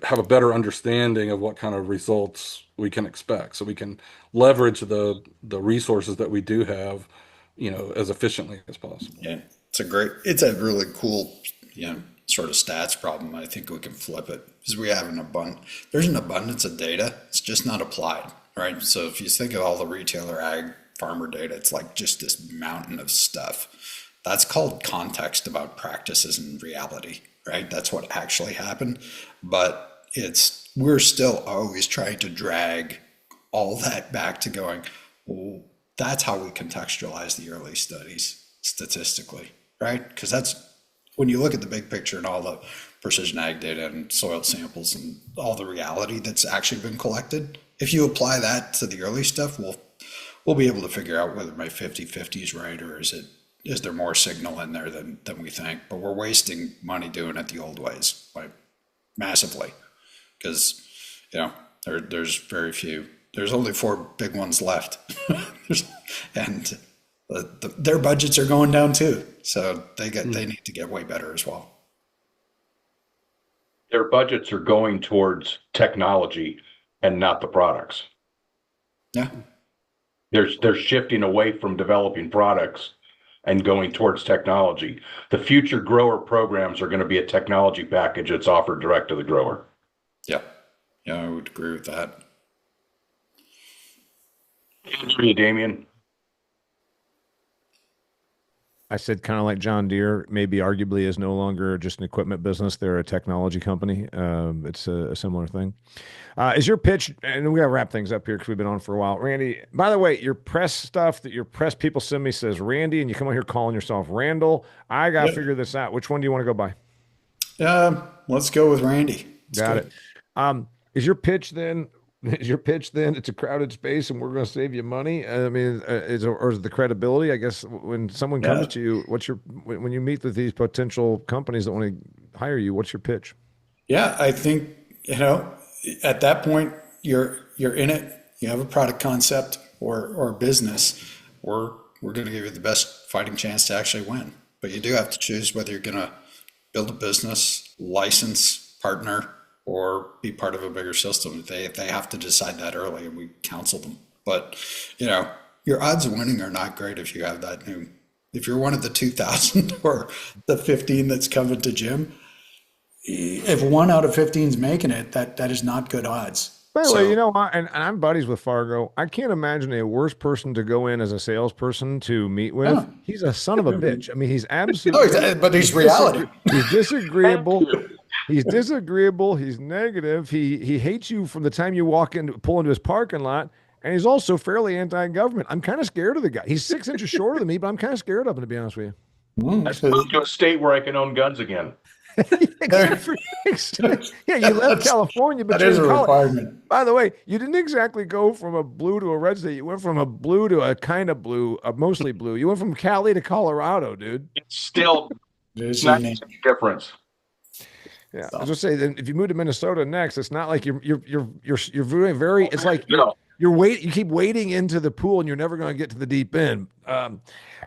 have a better understanding of what kind of results we can expect, so we can leverage the resources that we do have, as efficiently as possible. Yeah. It's a really cool, sort of stats problem. I think we can flip it because there's an abundance of data. It's just not applied, right? So if you think of all the retailer ag farmer data, it's like just this mountain of stuff. That's called context about practices and reality, right? That's what actually happened. But we're still always trying to drag all that back to going, well, that's how we contextualize the early studies statistically, right? Because that's when you look at the big picture and all the precision ag data and soil samples and all the reality that's actually been collected. If you apply that to the early stuff, we'll be able to figure out whether my 50/50 is right, or is there more signal in there than we think. But we're wasting money doing it the old ways, like massively, because there's very few. There's only four big ones left, and their budgets are going down too. So they need to get way better as well. Their budgets are going towards technology and not the products. Yeah. They're shifting away from developing products and going towards technology. The future grower programs are going to be a technology package that's offered direct to the grower. Yeah. Yeah, I would agree with that. Damian. I said kind of like John Deere, maybe arguably is no longer just an equipment business. They're a technology company. It's a similar thing. Is your pitch, and we got to wrap things up here because we've been on for a while. Randy, by the way, your press stuff that your press people send me says Randy, and you come on here calling yourself Randall. I got to figure this out. Which one do you want to go by? Let's go with Randy. Got it. Is your pitch then? Is your pitch then? It's a crowded space, and we're going to save you money. I mean, is it the credibility? I guess when someone comes to you, when you meet with these potential companies that want to hire you, what's your pitch? Yeah, I think at that point you're in it. You have a product concept or business. We're going to give you the best fighting chance to actually win. But you do have to choose whether you're going to build a business, license, partner, or be part of a bigger system. They have to decide that early, and we counsel them. But your odds of winning are not great if you have that new. If you're one of the 2,000 or the 15 that's coming to Jim, if 1 out of 15 is making it, that is not good odds. By the way, and I'm buddies with Fargo. I can't imagine a worse person to go in as a salesperson to meet with. Yeah. He's a son of a bitch. I mean, he's absolutely. But he's reality. He's disagreeable. He's disagreeable. He's negative. He hates you from the time you pull into his parking lot. And he's also fairly anti-government. I'm kind of scared of the guy. He's 6 inches shorter than me, but I'm kind of scared of him, to be honest with you. Let's move to a state where I can own guns again. Yeah, you left California, but that is a requirement. By the way, you didn't exactly go from a blue to a red state. You went from a blue to a kind of blue, a mostly blue. You went from Cali to Colorado, dude. It's still not a difference. Yeah, I was just say that if you move to Minnesota next, it's not like you're very. It's like you keep wading into the pool and you're never going to get to the deep end.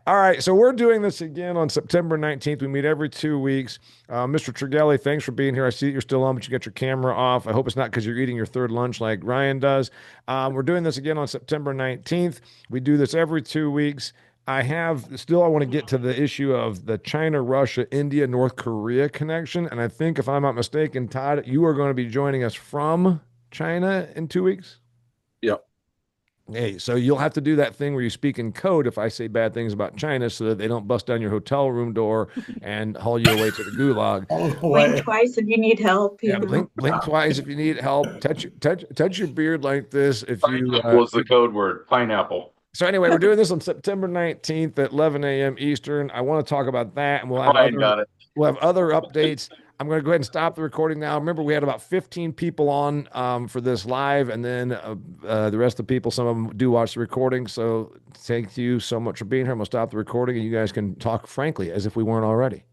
All right, so we're doing this again on September 19th. We meet every 2 weeks. Mr. Treghelli, thanks for being here. I see that you're still on, but you got your camera off. I hope it's not because you're eating your third lunch like Ryan does. We're doing this again on September 19th. We do this every 2 weeks. I want to get to the issue of the China, Russia, India, North Korea connection. And I think, if I'm not mistaken, Todd, you are going to be joining us from China in 2 weeks. Yep. Hey, so you'll have to do that thing where you speak in code if I say bad things about China so that they don't bust down your hotel room door and haul you away to the gulag. Blink twice if you need help, you Yeah, know. blink twice if you need help. Touch your beard like this if you Pineapple is the code word. Pineapple. So anyway, we're doing this on September 19th at 11 a.m. Eastern. I want to talk about that, and Ryan got it. we'll have other updates. I'm going to go ahead and stop the recording now. Remember, we had about 15 people on for this live, and then the rest of the people, some of them do watch the recording. So thank you so much for being here. I'm going to stop the recording, and you guys can talk frankly as if we weren't already.